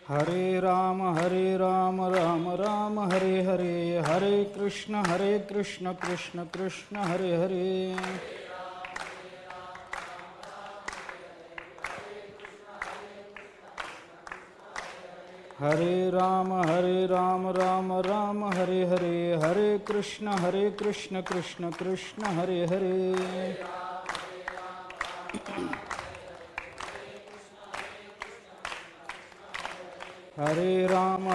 हरे राम राम राम हरे हरे, हरे कृष्ण कृष्ण कृष्ण हरे हरे। हरे राम राम हरे हरे, हरे कृष्ण कृष्ण कृष्ण हरे हरे। हरे राम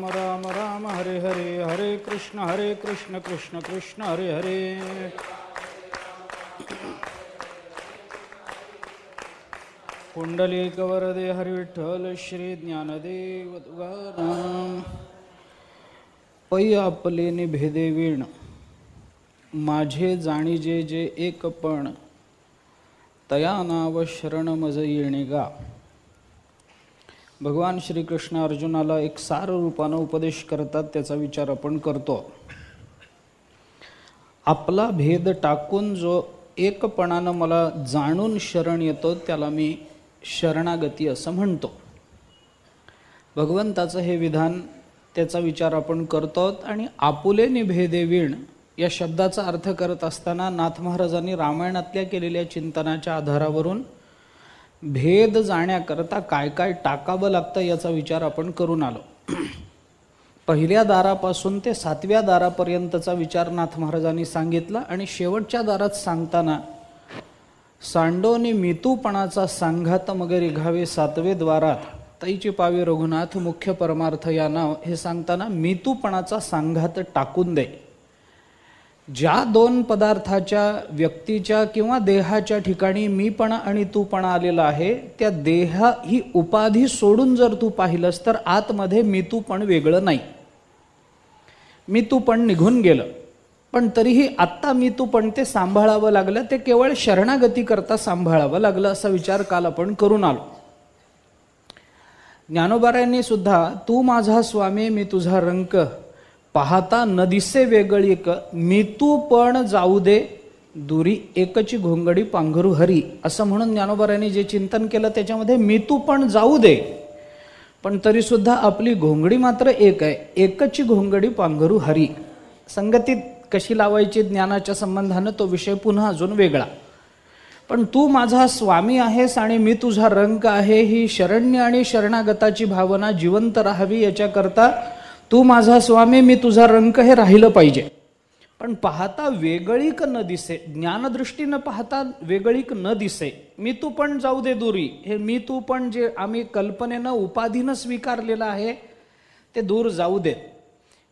राम हरे हरे, हरे कृष्ण कृष्ण कृष्ण हरे हरे। पुंडलिक वरदे हरि विठ्ठल श्री ज्ञानदेव तुकाराम। पै आपले निभेदे वीण, माझे जाणीजे जे एकपण, तया नाव शरण मज येणे गा। भगवान श्रीकृष्ण अर्जुनाला एक सार रूपानं उपदेश करतात, त्याचा विचार आपण करतो। आपला भेद टाकून जो एकपणानं मला जाणून शरण येतो त्याला मी शरणागती असं म्हणतो। भगवंताचं हे विधान, त्याचा विचार आपण करतो। आणि आपुले निभेदे वीण या शब्दाचा अर्थ करत असताना नाथ महाराजांनी रामायणातल्या केलेल्या चिंतनाच्या आधारावरून भेद जाण्याकरता काय काय टाकावं लागतं याचा विचार आपण करून आलो। पहिल्या दारापासून ते 7व्या दारापर्यंतचा विचार नाथ महाराजांनी सांगितला। आणि शेवटच्या दारात सांगताना सांडोनी मितूपणाचा सांघात मगे रिघावे 7वे द्वारात, तैची पावे रघुनाथ मुख्य परमार्थ या नाव, हे सांगताना मितूपणाचा सांघात टाकून दे। ज्या दोन पदार्थाच्या, व्यक्तीच्या किंवा देहाच्या ठिकाणी मीपणा आणि तूपणा आलेला आहे, त्या देह ही उपाधी सोडून जर तू पाहिलंस तर आतमध्ये मितूपण वेगळं नाही, मितूपण निघून गेलं। पण तरीही आत्ता मितूपण ते सांभाळावं लागलं, ते केवळ शरणागती करता सांभाळावं लागलं, असा विचार काल आपण करून आलो। ज्ञानोबारायांनी सुद्धा तू माझा स्वामी मी तुझा रंक, पाहता न दिसे वेगळीक, मी तू पण जाऊ दे दुरी, एकची घोंगडी पांघरू हरी, असं म्हणून ज्ञानोबारायांनी जे चिंतन केलं त्याच्यामध्ये मी तू पण जाऊ दे, पण तरी सुद्धा आपली घोंगडी मात्र एक आहे, एकची घोंगडी पांघरू हरी। संगतीत कशी लावायची ज्ञानाच्या संबंधानं तो विषय पुन्हा अजून वेगळा। पण तू माझा स्वामी आहेस आणि मी तुझा रंक आहे, ही शरण्य आणि शरणागताची भावना जिवंत राहावी याच्याकरता तू माझा स्वामी मी तुझा रंक हे राहिलं पाहिजे। पण पाहता वेगळीक न दिसे, ज्ञानदृष्टीनं पाहता वेगळीक न दिसे, मी तू पण जाऊ दे दुरी, हे मी तू पण जे आम्ही कल्पनेनं उपाधीनं स्वीकारलेलं आहे ते दूर जाऊ दे।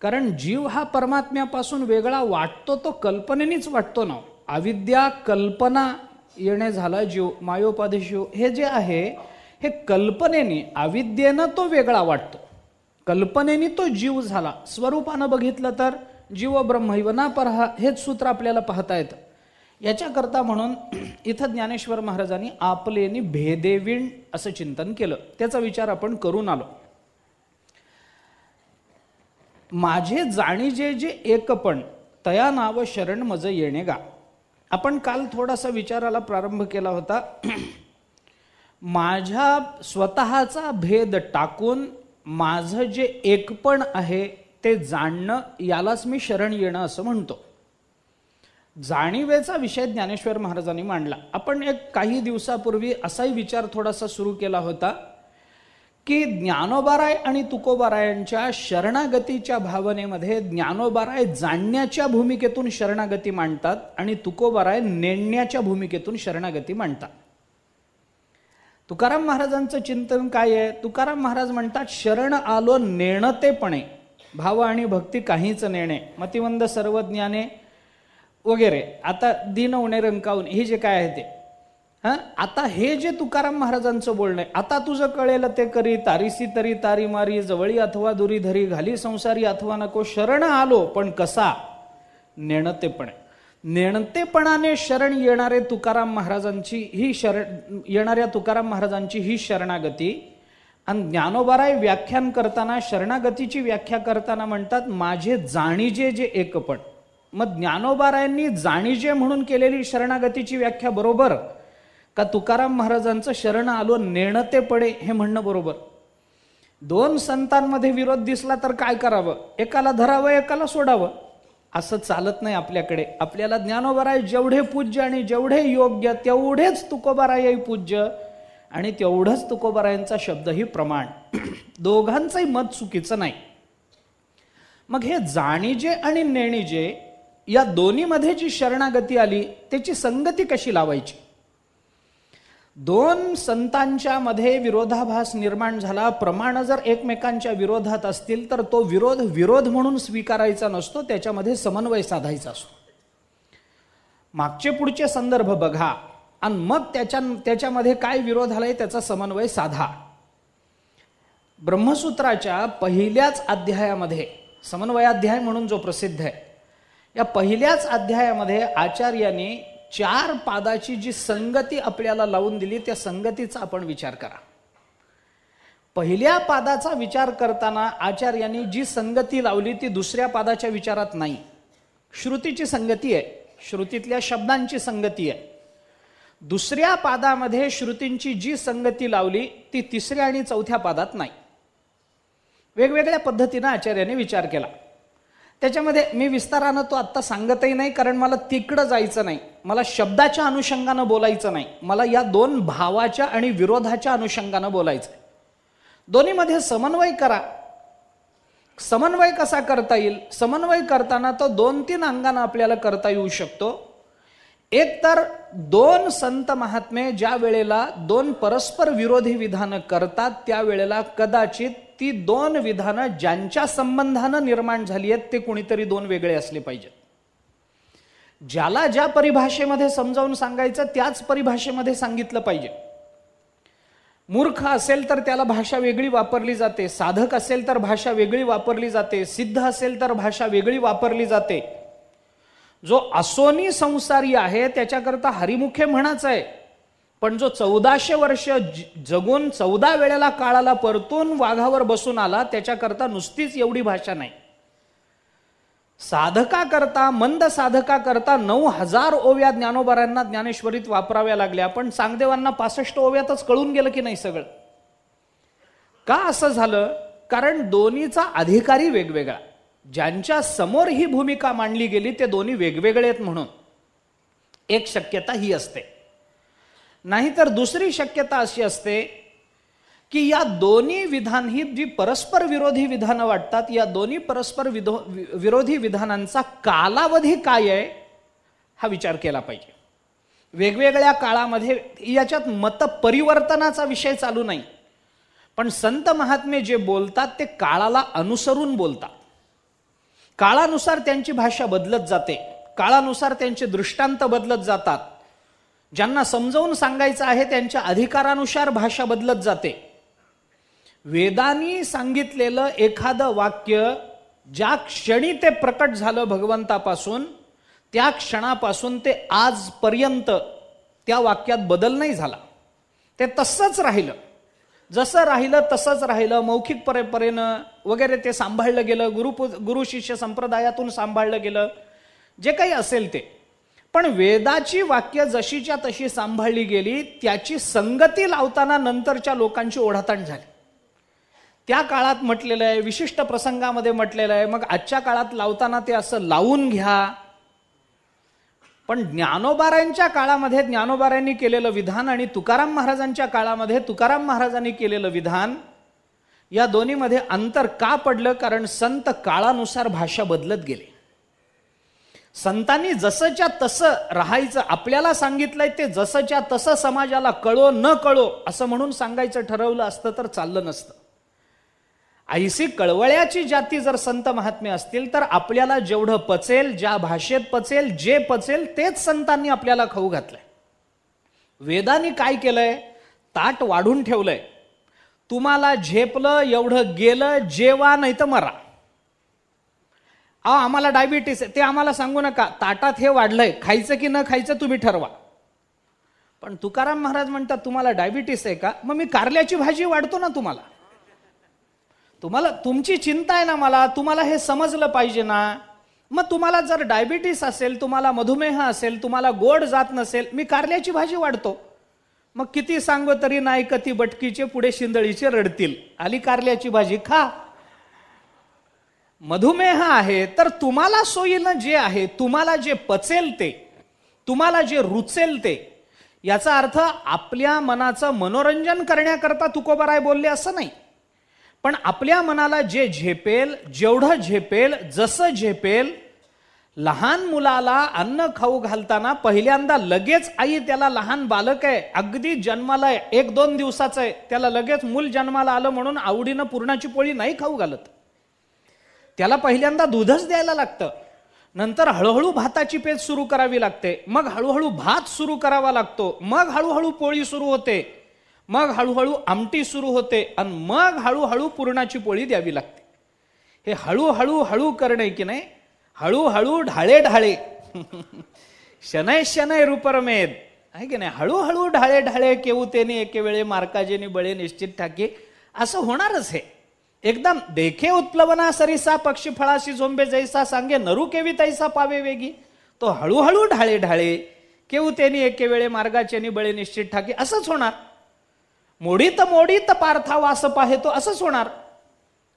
कारण जीव हा परमात्म्यापासून वेगळा वाटतो तो कल्पनेनेच वाटतो ना। अविद्या कल्पना येणे झाला जीव, मायोपाधी शिव, हे जे आहे हे कल्पनेने, अविद्येनं तो वेगळा वाटतो, कल्पनेने तो जीव झाला। स्वरूपानं बघितलं तर जीव ब्रह्मैव नापरः, हेच सूत्र आपल्याला पाहता येतं। याच्याकरता म्हणून इथं ज्ञानेश्वर महाराजांनी आपलेनी भेदेवीण असं चिंतन केलं, त्याचा विचार आपण करून आलो। माझे जाणीजे जे एकपण, तया नाव शरण मज येणे गा। आपण काल थोडासा विचाराला प्रारंभ केला होता। माझ्या स्वतःचा भेद टाकून माझं जे एकपण आहे ते जाणणं, यालाच मी शरण येणं असं म्हणतो। जाणीवेचा विषय ज्ञानेश्वर महाराजांनी मांडला। आपण एक काही दिवसापूर्वी असाही विचार थोडासा सुरू केला होता की ज्ञानोबाराय आणि तुकोबारायांच्या शरणागतीच्या भावनेमध्ये ज्ञानोबाराय जाणण्याच्या भूमिकेतून शरणागती मांडतात आणि तुकोबाराय नेणण्याच्या भूमिकेतून शरणागती मांडतात। तुकाराम महाराजांचं चिंतन काय आहे? तुकाराम महाराज म्हणतात शरण आलो नेणतेपणे, भाव आणि भक्ती काहीच नेणे, मतिमंद सर्वज्ञाने वगैरे, आता दिन उणे रंकावून, हे जे काय आहे ते आता हे जे तुकाराम महाराजांचं बोलणं आहे, आता तुझं कळेल ते करी, तारीसी तरी तारी मारी, जवळी अथवा दुरी धरी, घाली संसारी अथवा नको, शरण आलो पण कसा? नेणतेपणे। नेणतेपणाने शरण येणारे तुकाराम महाराजांची ही येणाऱ्या तुकाराम महाराजांची ही शरणागती। आणि ज्ञानोबाराय व्याख्यान करताना, शरणागतीची व्याख्या करताना म्हणतात माझे जाणीजे जे एकपण। मग ज्ञानोबारायांनी जाणीजे म्हणून केलेली शरणागतीची व्याख्या बरोबर का तुकाराम महाराजांचं शरण आलो नेणते पडे हे म्हणणं बरोबर? दोन संतांमध्ये विरोध दिसला तर काय करावं? एकाला धरावं, एकाला सोडावं. असं चालत नाही आपल्याकडे. आपल्याला ज्ञानोबराय जेवढे पूज्य आणि जेवढे योग्य तेवढेच तुकोबारायही पूज्य आणि तेवढंच तुकोबारायांचा शब्दही प्रमाण. दोघांचंही मत चुकीचं नाही. मग हे जाणीजे आणि नेणीजे या दोन्हीमध्ये जी शरणागती आली त्याची संगती कशी लावायची? दोन संतांच्या मध्ये विरोधाभास निर्माण झाला. प्रमाण जर एकमेकांच्या विरोधात असतील तर तो विरोध विरोध म्हणून स्वीकारायचा नसतो, त्याच्यामध्ये समन्वय साधायचा असतो. मागचे पुढचे संदर्भ बघा आणि मग त्याच्यामध्ये काय विरोध आलाय त्याचा समन्वय साधा. ब्रह्मसूत्राच्या पहिल्याच अध्यायामध्ये, समन्वयाध्याय म्हणून जो प्रसिद्ध आहे, या पहिल्याच अध्यायामध्ये आचार्यांनी 4 पादाची जी संगती आपल्याला लावून दिली त्या संगतीचा आपण विचार करा. पहिल्या पादाचा विचार करताना आचार्यांनी जी संगती लावली ती दुसऱ्या पादाच्या विचारात नाही. श्रुतीची संगती आहे, श्रुतीतल्या शब्दांची संगती आहे. दुसऱ्या पादामध्ये श्रुतींची जी संगती लावली ती तिसऱ्या आणि चौथ्या पादात नाही. वेगवेगळ्या पद्धतीने आचार्याने विचार केला. त्याच्यामध्ये मी विस्तारानं तो आत्ता सांगतही नाही, कारण मला तिकडं जायचं नाही. मला शब्दाच्या अनुषंगानं बोलायचं नाही. मला या दोन भावाच्या आणि विरोधाच्या अनुषंगानं बोलायचं. दोन्हीमध्ये समन्वय करा. समन्वय कसा करता येईल? समन्वय करताना तो 2-3 अंगानं आपल्याला करता येऊ शकतो. एक तर दोन संत महात्मे ज्या वेळेला दोन परस्पर विरोधी विधानं करतात त्यावेळेला कदाचित ती दोन विधानं ज्यांच्या संबंधानं निर्माण झाली आहेत ते कोणीतरी दोन वेगळे असले पाहिजेत. ज्याला ज्या परिभाषेमध्ये समजावून सांगायचं त्याच परिभाषेमध्ये सांगितलं पाहिजे. मूर्ख असेल तर त्याला भाषा वेगळी वापरली जाते, साधक असेल तर भाषा वेगळी वापरली जाते, सिद्ध असेल तर भाषा वेगळी वापरली जाते. जो असोनी संसारी आहे त्याच्याकरता हरिमुखे म्हणाच आहे, पण जो 1400 वर्ष जगून 14 वेळेला काळाला परतून वाघावर बसून आला त्याच्याकरता नुसतीच एवढी भाषा नाही. साधका करता, मंद साधका करता 9000 ओव्या ज्ञानोबारांना ज्ञानेश्वरीत वापराव्या लागल्या, पण चांगदेवांना 65 ओव्यातच कळून गेलं की नाही सगळं. का असं झालं? कारण दोन्हीचा अधिकारी वेगवेगळा. ज्यांच्या समोर ही भूमिका मांडली गेली ते दोन्ही वेगवेगळे आहेत म्हणून एक शक्यता ही असते. नाहीतर दुसरी शक्यता अशी असते की या दोन्ही विधान ही जी परस्पर विरोधी विधानं वाटतात, या दोन्ही परस्पर विरोधी विधानांचा कालावधी काय आहे हा विचार केला पाहिजे. वेगवेगळ्या काळामध्ये याच्यात मत परिवर्तनाचा विषय चालू नाही, पण संत महात्मे जे बोलतात ते काळाला अनुसरून बोलतात. काळानुसार त्यांची भाषा बदलत जाते, काळानुसार त्यांचे दृष्टांत बदलत जातात. ज्यांना समजावून सांगायचं आहे त्यांच्या अधिकारानुसार भाषा बदलत जाते. वेदांनी सांगितलेलं एखादं वाक्य ज्या क्षणी ते प्रकट झालं भगवंतापासून, त्या क्षणापासून ते आजपर्यंत त्या वाक्यात बदल नाही झाला. ते तसंच राहिलं, जसं राहिलं तसंच राहिलं. मौखिक परंपरेनं वगैरे ते सांभाळलं गेलं, गुरु शिष्य संप्रदायातून सांभाळलं गेलं, जे काही असेल ते. पण वेदाची वाक्य जशीच्या तशी सांभाळली गेली, त्याची संगती लावताना नंतरच्या लोकांची ओढाताण झाली. त्या काळात म्हटलेलं आहे, विशिष्ट प्रसंगामध्ये म्हटलेलं आहे, मग आजच्या काळात लावताना ते असं लावून घ्या. पण ज्ञानोबारांच्या काळामध्ये ज्ञानोबारांनी केलेलं विधान आणि तुकाराम महाराजांच्या काळामध्ये तुकाराम महाराजांनी केलेलं विधान, या दोन्हीमध्ये अंतर का पडलं? कारण संत काळानुसार भाषा बदलत गेले. संतांनी जसंच्या तसं राहायचं आपल्याला सांगितलंय, ते जसंच्या तसं समाजाला कळो न कळो असं म्हणून सांगायचं ठरवलं असतं तर चाललं नसतं. ऐसी कळवळ्याची जाती जर संत महात्मे असतील तर आपल्याला जेवढं पचेल, ज्या भाषेत पचेल, जे पचेल तेच संतांनी आपल्याला खाऊ घातलंय. वेदांनी काय केलंय? ताट वाढून ठेवलंय. तुम्हाला झेपलं एवढं गेलं, जेवा नाही तर मरा. आम्हाला डायबिटीस आहे ते आम्हाला सांगू नका, ताटात हे वाढलंय, खायचं की न खायचं तुम्ही ठरवा. पण तुकाराम महाराज म्हणतात तुम्हाला डायबिटीस आहे का? मग मी कारल्याची भाजी वाढतो ना तुम्हाला. तुम्हाला तुमची चिंता आहे ना मला, तुम्हाला हे समजलं पाहिजे ना. मग तुम्हाला जर डायबिटीस असेल, तुम्हाला मधुमेह असेल, तुम्हाला गोड जात नसेल, मी कारल्याची भाजी वाढतो. मग किती सांगो तरी नाही कती बटकीचे, पुढे शिंदळीचे रडतील. आली कारल्याची भाजी खा. मधुमेह आहे तर तुम्हाला सोयीनं जे आहे, तुम्हाला जे पचेल ते, तुम्हाला जे रुचेल ते, याचा अर्थ आपल्या मनाचं मनोरंजन करण्याकरता तुकोबाराय बोलले असं नाही, पण आपल्या मनाला जे झेपेल, जेवढं झेपेल, जसं झेपेल. लहान मुलाला अन्न खाऊ घालताना पहिल्यांदा लगेच आई, त्याला लहान बालक आहे, अगदी जन्माला 1-2 दिवसाचं आहे, त्याला लगेच मूल जन्माला आलं म्हणून आवडीनं पुरणाची पोळी नाही खाऊ घालत. त्याला पहिल्यांदा दूधच द्यायला लागतं, नंतर हळूहळू भाताची पेच सुरू करावी लागते, मग हळूहळू भात सुरू करावा लागतो, मग हळूहळू पोळी सुरू होते, मग हळूहळू आमटी सुरू होते, आणि मग हळूहळू पुरणाची पोळी द्यावी लागते. हे हळूहळू हळू करणे की नाही, हळूहळू ढाळे ढाळे शनय शनय रूपरमेद आहे की नाही. हळूहळू ढाळे ढाळे केऊ तेने एके वेळे मार्काजेने बळे निश्चित ठाके, असं होणारच. हे एकदम देखे उत्प्लवना सरिसा पक्षी फळाशी झोंबे जैसा सांगे नरू केवी तैसा पावे वेगी. तो हळूहळू ढाळे ढाळे केऊ तेने एके वेळे मार्गाचेनी बळे निश्चित ठाके, असंच होणार. मोडीत मोडीत पार्था वास पाहे, तो असंच होणार.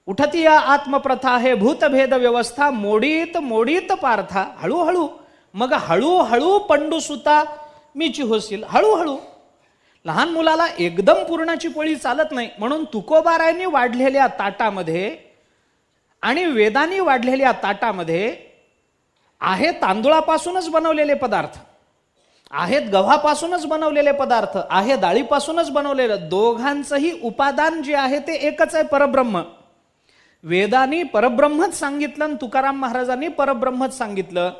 उठती या आत्मप्रथा आहे भूतभेद व्यवस्था, मोडीत मोडीत पार्था, हळूहळू. मग हळूहळू पंडूसुता मीची होशील, हळूहळू. लहान मुलाला एकदम पुरणाची पोळी चालत नाही, म्हणून तुकोबारायांनी वाढलेल्या ताटामध्ये आणि वेदांनी वाढलेल्या ताटामध्ये आहे तांदूळापासूनच बनवलेले पदार्थ, आहेत गव्हापासूनच बनवलेले पदार्थ, आहे डाळीपासूनच बनवलेलं. दोघांचंही उपादान जे आहे ते एकच आहे, परब्रह्म. वेदांनी परब्रह्मच सांगितलं आणि तुकाराम महाराजांनी परब्रह्मच सांगितलं.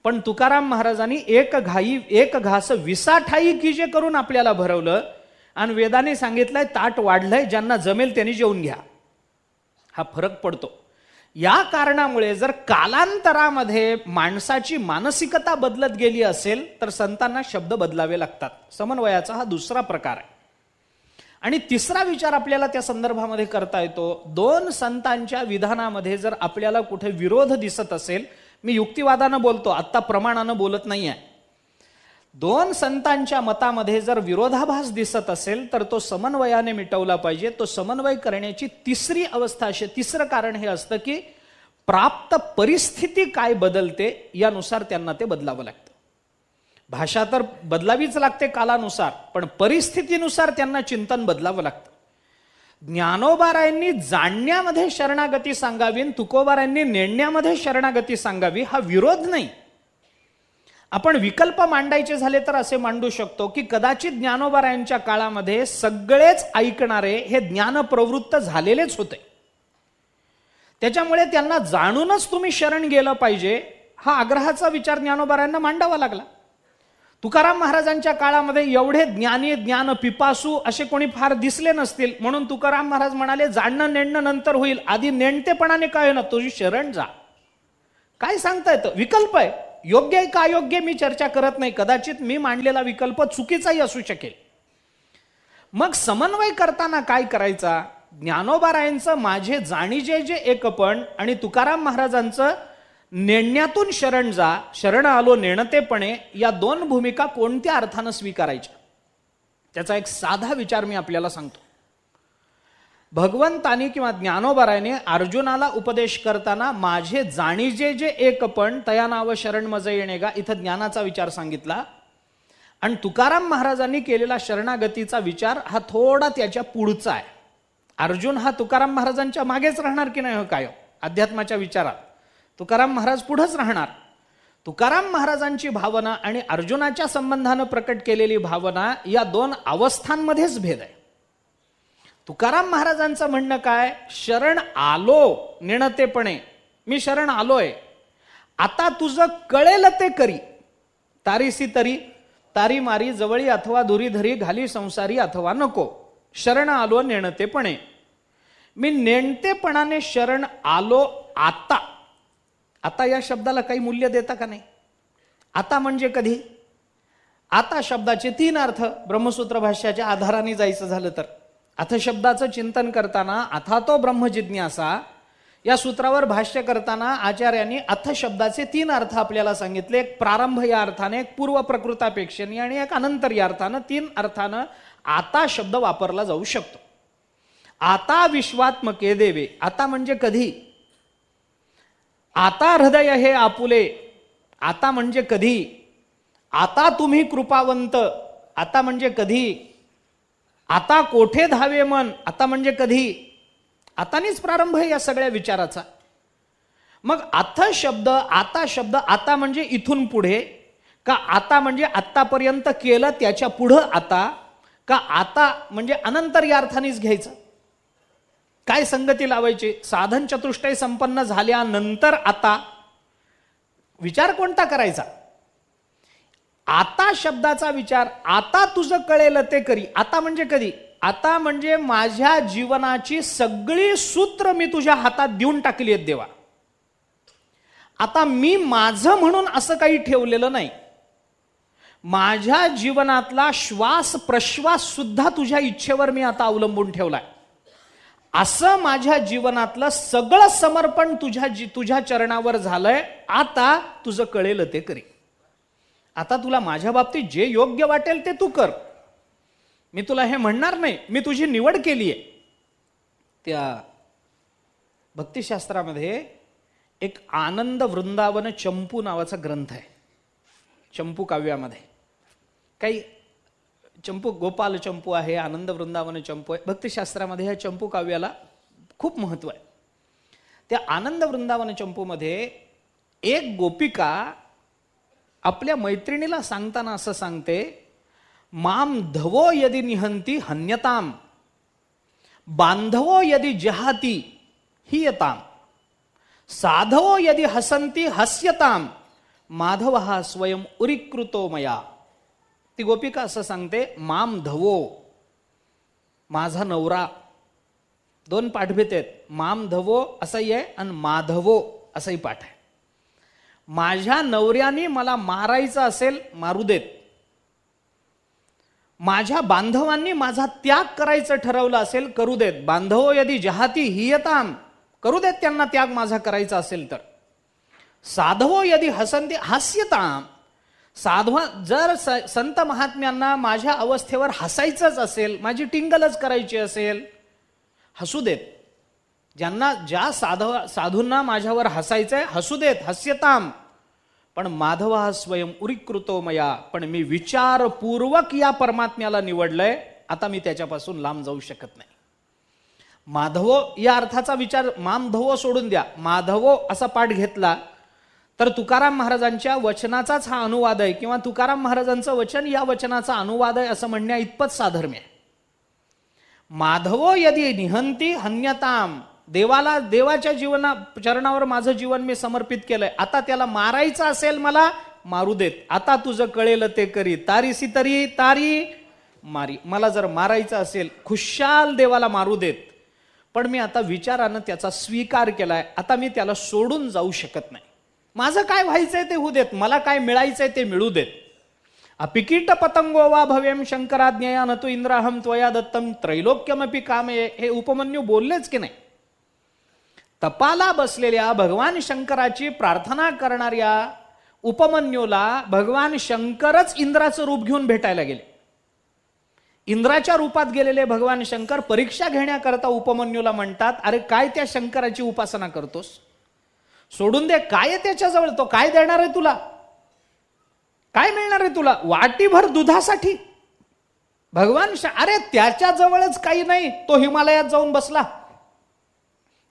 पण तुकाराम महाराजांनी एक घास 20 ठाई की जे करून आपल्याला भरवलं, आणि वेदांनी सांगितलंय ताट वाढलंय, ज्यांना जमेल त्यांनी जेवून घ्या. हा फरक पडतो. या कारणामुळे जर कालांतरामध्ये माणसाची मानसिकता बदलत गेली असेल तर संतांना शब्द बदलावे लागतात. समन्वयाचा हा दुसरा प्रकार आहे. आणि तिसरा विचार आपल्याला त्या संदर्भामध्ये करता येतो. 2 संतांच्या विधानामध्ये जर आपल्याला कुठे विरोध दिसत असेल, मी युक्तिवादानं बोलतो, आत्ता प्रमाणानं बोलत नाही आहे. 2 संतांच्या मतामध्ये जर विरोधाभास दिसत असेल तर तो समन्वयाने मिटवला पाहिजे. तो समन्वय करण्याची तिसरी अवस्था अशी, तिसरं कारण हे असतं की प्राप्त परिस्थिती काय बदलते यानुसार त्यांना ते बदलावं लागतं. भाषा तर बदलावीच लागते कालानुसार, पण परिस्थितीनुसार त्यांना चिंतन बदलावं लागतं. ज्ञानोबारायांनी जाणण्यामध्ये शरणागती सांगावी, तुकोबारायांनी नेणण्यामध्ये शरणागती सांगावी, हा विरोध नाही. आपण विकल्प मांडायचे झाले तर असे मांडू शकतो की कदाचित ज्ञानोबारायांच्या काळामध्ये सगळेच ऐकणारे हे ज्ञानप्रवृत्त झालेलेच होते, त्याच्यामुळे त्यांना जाणूनच तुम्ही शरण गेलं पाहिजे हा आग्रहाचा विचार ज्ञानोबारायांना मांडावा लागला. तुकाराम महाराजांच्या काळामध्ये एवढे ज्ञानी, ज्ञान पिपासू असे कोणी फार दिसले नसतील, म्हणून तुकाराम महाराज म्हणाले जाणणं नेणणं नंतर होईल, आधी नेणतेपणाने काय ना तुझी शरण जा. काय सांगता येतं, विकल्प आहे. योग्य आहे का अयोग्य मी चर्चा करत नाही, कदाचित मी मांडलेला विकल्प चुकीचाही असू शकेल. मग समन्वय करताना काय करायचा, ज्ञानोबारायांचं माझे जाणीजे जे एकपण आणि तुकाराम महाराजांचं नेण्यातून शरण जा, शरण आलो नेणतेपणे, या 2 भूमिका कोणत्या अर्थानं स्वीकारायच्या, त्याचा एक साधा विचार मी आपल्याला सांगतो. भगवंतानी किंवा ज्ञानोबारायाने अर्जुनाला उपदेश करताना माझे जाणीजे जे एकपण तया नाव शरण मज येणेगा, इथं ज्ञानाचा विचार सांगितला. आणि तुकाराम महाराजांनी केलेला शरणागतीचा विचार हा थोडा त्याच्या पुढचा आहे. अर्जुन हा तुकाराम महाराजांच्या मागेच राहणार की नाही, हो काय अध्यात्माच्या विचारात तुकाराम महाराज पुढेच राहणार. तुकाराम महाराजांची भावना आणि अर्जुनाच्या संबंधानं प्रकट केलेली भावना या 2 अवस्थांमध्येच भेद आहे. तुकाराम महाराजांचं म्हणणं काय, शरण आलो नेणतेपणे, मी शरण आलोय, आता तुझं कळेल ते करी, तारीसी तरी तारी मारी जवळी अथवा दुरी धरी घाली संसारी अथवा नको. शरण आलो नेणतेपणे, मी नेणतेपणाने शरण आलो. आता आता या शब्दाला काही मूल्य देता का नाही? आता म्हणजे कधी? आता शब्दाचे 3 अर्थ ब्रह्मसूत्र भाष्याच्या आधाराने जायचं झालं तर, अथ शब्दाचं चिंतन करताना अथा तो ब्रह्मजिज्ञासा या सूत्रावर भाष्य करताना आचार्यांनी अथ शब्दाचे 3 अर्थ आपल्याला सांगितले. एक प्रारंभ या अर्थाने, एक पूर्व प्रकृतापेक्षणी आणि एक अनंतर या अर्थानं. 3 अर्थानं आता शब्द वापरला जाऊ शकतो. आता विश्वात्मके देवे, आता म्हणजे कधी? आता हृदय हे आपुले, आता म्हणजे कधी? आता तुम्ही कृपावंत, आता म्हणजे कधी? आता कोठे धावे मन, आता म्हणजे कधी? आतानीच प्रारंभ आहे या सगळ्या विचाराचा. मग अथ शब्द, आता शब्द, आता म्हणजे इथून पुढे का, आता म्हणजे आतापर्यंत केलं त्याच्या पुढं आता का, आता म्हणजे अनंतर या अर्थानेच घ्यायचं? काय संगती लावायची? साधन चतुष्टय संपन्न झाल्यानंतर आता विचार कोणता करायचा? आता शब्दाचा विचार, आता तुझं कळेल ते करी. आता म्हणजे कधी? आता म्हणजे माझ्या जीवनाची सगळी सूत्र मी तुझ्या हातात देऊन टाकली आहेत देवा. आता मी माझं म्हणून असं काही ठेवलेलं नाही. माझ्या जीवनातला श्वास प्रश्वास सुद्धा तुझ्या इच्छेवर मी आता अवलंबून ठेवलाय. असं माझ्या जीवनातलं सगळं समर्पण तुझ्या चरणावर झालंय. आता तुझं कळेल ते करी. आता तुला माझ्या बाबतीत जे योग्य वाटेल ते तू कर. मी तुला हे म्हणणार नाही, मी तुझी निवड केली आहे. त्या भक्तिशास्त्रामध्ये एक आनंद वृंदावन चंपू नावाचा ग्रंथ आहे. चंपू काव्यामध्ये काही चंपू, गोपाल चंपू आहे, आनंद वृंदावन चंपू आहे. भक्तिशास्त्रामध्ये ह्या चंपू काव्याला खूप महत्व आहे. त्या आनंद वृंदावन चंपूमध्ये एक गोपिका आपल्या मैत्रिणीला सांगताना असं सांगते, माम धवो यदि निहंती हन्यताम, बांधवो यदि जहाती हियताम, साधवो यदि हसंती हस्यताम, माधव हा स्वयं उरीकृतो मया. ती गोपिका असं सांगते, माम धवो, माझा नवरा. 2 पाठभेद आहेत. माम धवो असंही आहे आणि माधवो असंही पाठ आहे. माझ्या नवऱ्याने मला मारायचं असेल मारू देत. माझ्या बांधवांनी माझा त्याग करायचं ठरवलं असेल करू देत. बांधवो यदि जहाती हियताम, करू देत त्यांना त्याग माझा करायचा असेल तर. साधवो यदि हसंती हास्यताम, साधवा जर संत महात्म्यांना माझ्या अवस्थेवर हसायचंच असेल, माझी टिंगलच करायची असेल, हसू देत. ज्यांना ज्या साधूंना माझ्यावर हसायचंय हसू देत, हस्यताम. पण माधव हा स्वयं उरीकृतो मया, पण मी विचारपूर्वक या परमात्म्याला निवडलंय. आता मी त्याच्यापासून लांब जाऊ शकत नाही. माधवो या अर्थाचा विचार, मामधवो सोडून द्या. माधवो असा पाठ घेतला तर तुकाराम महाराजांच्या वचनाचाच हा अनुवाद आहे, किंवा तुकाराम महाराजांचं वचन या वचनाचा अनुवाद आहे असं म्हणण्या इतपत साधर्म्य आहे. माधवो यदि निहंती हन्यताम, देवाला, देवाच्या चरणावर माझं जीवन मी समर्पित केलंय. आता त्याला मारायचं असेल मला मारू देत. आता तुझं कळेल ते करी. तारीसी तरी तारी मारी. मला जर मारायचं असेल खुशाल देवाला मारू देत. पण मी आता विचारानं त्याचा स्वीकार केलाय. आता मी त्याला सोडून जाऊ शकत नाही. माझं काय व्हायचंय ते होऊ देत, मला काय मिळायचंय ते मिळू देत. अपिकीट पतंगो वा भव्यम शंकराज्ञया न तू इंद्राहम त्वया दत्तम त्रैलोक्यमपि कामये. हे उपमन्यू बोललेच की नाही? तपाला बसलेल्या भगवान शंकराची प्रार्थना करणाऱ्या उपमन्यूला भगवान शंकरच इंद्राचं रूप घेऊन भेटायला गेले. इंद्राच्या रूपात गेलेले भगवान शंकर परीक्षा घेण्याकरता उपमन्यूला म्हणतात, अरे काय त्या शंकराची उपासना करतोस? सोडून दे. काय त्याच्याजवळ? तो काय देणार आहे तुला? काय मिळणार आहे तुला? वाटीभर दुधासाठी भगवान अरे त्याच्याजवळच काही नाही. तो हिमालयात जाऊन बसला.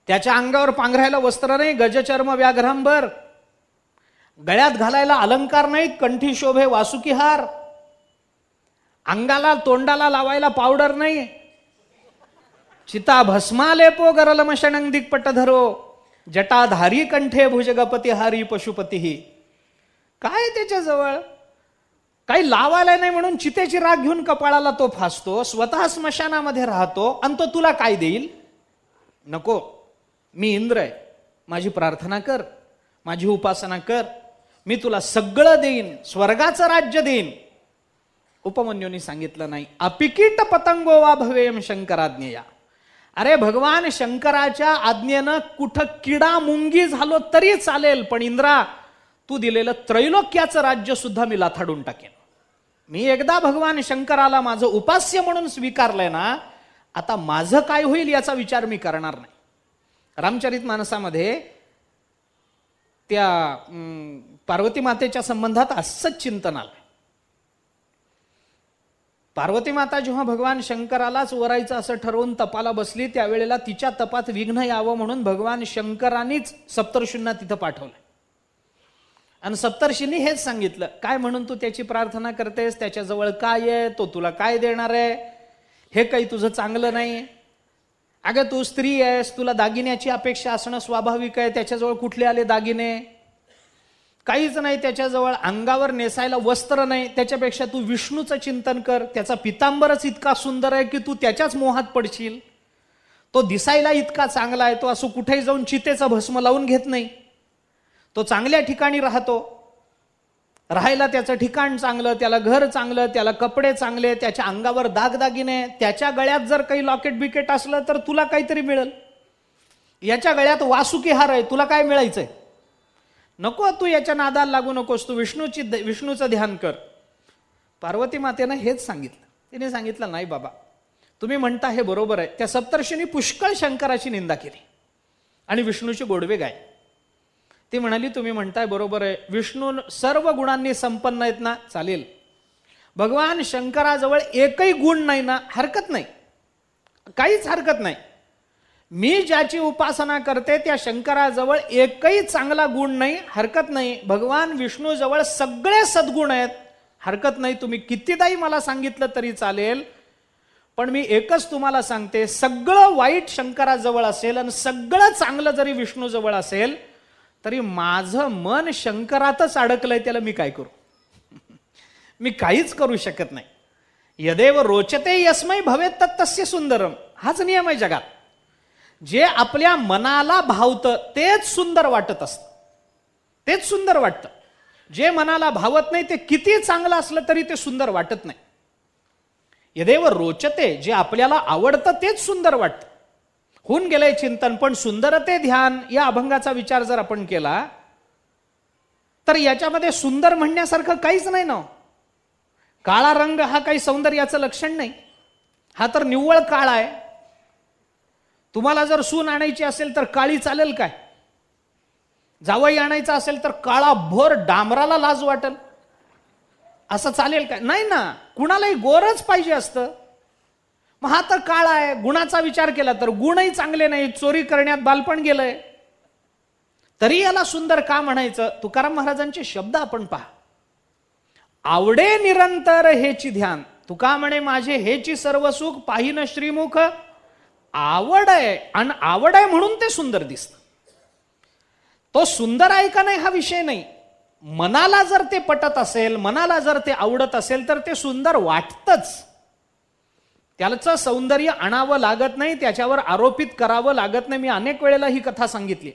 त्याच्या अंगावर पांघरायला वस्त्र नाही, गजचर्म व्याघ्रांबर, गळ्यात घालायला अलंकार नाहीत, कंठी शोभे वासुकीहार, अंगाला तोंडाला लावायला पावडर नाही, चिता भस्मालेपो गरलमशणं दिग्पट धरो, जटाधारी कंठे भुजगपती हारी पशुपती. काय त्याच्याजवळ? काही लावायला नाही म्हणून चितेची राख घेऊन कपाळाला तो फासतो, स्वतः स्मशानामध्ये राहतो, आणि तो तुला काय देईल? नको, मी इंद्र आहे, माझी प्रार्थना कर, माझी उपासना कर, मी तुला सगळं देईन, स्वर्गाचं राज्य देईन. उपमन्यूनी सांगितलं नाही. अपिकीट पतंगो वा भवेयम शंकराज्ञया. अरे भगवान शंकराच्या आज्ञेनं कुठं किडा मुंगी झालो तरी चालेल, पण इंद्रा तू दिलेलं त्रैलोक्याचं राज्य सुद्धा मी लाथाडून टाकेन. मी एकदा भगवान शंकराला माझं उपास्य म्हणून स्वीकारलंय ना, आता माझं काय होईल याचा विचार मी करणार नाही. रामचरित मानसामध्ये त्या पार्वती मातेच्या संबंधात असंच चिंतन आलंय. पार्वती माता जेव्हा भगवान शंकरालाच वरायचं असं ठरवून तपाला बसली, त्यावेळेला तिच्या तपात विघ्न यावं म्हणून भगवान शंकरांनीच सप्तर्षींना तिथं पाठवलं. आणि सप्तर्षींनी हेच सांगितलं, काय म्हणून तू त्याची प्रार्थना करतेस, त्याच्याजवळ काय आहे, तो तुला काय देणार आहे, हे काही तुझं चांगलं नाही. अगं तू स्त्री आहेस, तुला दागिन्याची अपेक्षा असणं स्वाभाविक आहे, त्याच्याजवळ कुठले आले दागिने, काहीच नाही त्याच्याजवळ, अंगावर नेसायला वस्त्र नाही, त्याच्यापेक्षा तू विष्णूचं चिंतन कर, त्याचा पितांबरच इतका सुंदर आहे की तू त्याच्याच मोहात पडशील, तो दिसायला इतका चांगला आहे, तो असं कुठेही जाऊन चितेचं भस्म लावून घेत नाही, तो चांगल्या ठिकाणी राहतो, राहायला त्याचं ठिकाण चांगलं, त्याला घर चांगलं, त्याला कपडे चांगले, त्याच्या अंगावर दागदागिने, त्याच्या गळ्यात जर काही लॉकेट बिकेट असलं तर तुला काहीतरी मिळेल, याच्या गळ्यात वासुकी हार आहे, तुला काय मिळायचंय, नको तू याच्या नादाला लागू नकोस, तू विष्णूचं ध्यान कर. पार्वती मातेनं हेच सांगितलं. तिने सांगितलं, नाही बाबा तुम्ही म्हणता हे बरोबर आहे. त्या सप्तर्षींनी पुष्कळ शंकराची निंदा केली आणि विष्णूची गोडवे गाय. ती म्हणाली, तुम्ही म्हणताय बरोबर आहे, विष्णू सर्व गुणांनी संपन्न आहेत ना, चालेल. भगवान शंकराजवळ एकही गुण नाही ना, हरकत नाही, काहीच हरकत नाही. मी ज्याची उपासना करते त्या शंकराजवळ एकही चांगला गुण नाही, हरकत नाही. भगवान विष्णूजवळ सगळे सद्गुण आहेत, हरकत नाही. तुम्ही कितीदाही मला सांगितलं तरी चालेल, पण मी एकच तुम्हाला सांगते, सगळं वाईट शंकराजवळ असेल आणि सगळं चांगलं जरी विष्णूजवळ असेल तरी माझं मन शंकरातच अडकलंय, त्याला मी काय करू, मी काहीच करू शकत नाही. यदेव रोचते यस्मै भवेत तत्तस्य सुंदरम, हाच नियम आहे जगात. जे आपल्या मनाला भावतं तेच सुंदर वाटत असतं, तेच सुंदर वाटतं. जे मनाला भावत नाही ते किती चांगलं असलं तरी ते सुंदर वाटत नाही. यदेव रोचते, जे आपल्याला आवडतं तेच सुंदर वाटतं. होऊन गेलंय चिंतन. पण सुंदरते ध्यान या अभंगाचा विचार जर आपण केला तर याच्यामध्ये सुंदर म्हणण्यासारखं काहीच नाही ना. काळा रंग हा काही सौंदर्याचं लक्षण नाही, हा तर निव्वळ काळा आहे. तुम्हाला जर सून आणायची असेल तर काळी चालेल काय? जावई आणायचा असेल तर काळा भोर डांबराला लाज वाटेल, असं चालेल काय? नाही ना, कुणालाही गोरच पाहिजे असतं. मग हा तर काळा आहे. गुणाचा विचार केला तर गुणही चांगले नाही, चोरी करण्यात बालपण गेलंय, तरी याला सुंदर का म्हणायचं? तुकाराम महाराजांचे शब्द आपण पहा, आवडे निरंतर हेची ध्यान. तुका म्हणे माझे हेची सर्व सुख पाहिन श्रीमुख. आवड आहे आणि आवड आहे म्हणून ते सुंदर दिसतं. तो सुंदर आहे का नाही हा विषय नाही, मनाला जर ते पटत असेल, मनाला जर ते आवडत असेल तर ते सुंदर वाटतंच. त्याचं सौंदर्य आणावं लागत नाही, त्याच्यावर आरोपित करावं लागत नाही. मी अनेक वेळेला ही कथा सांगितली.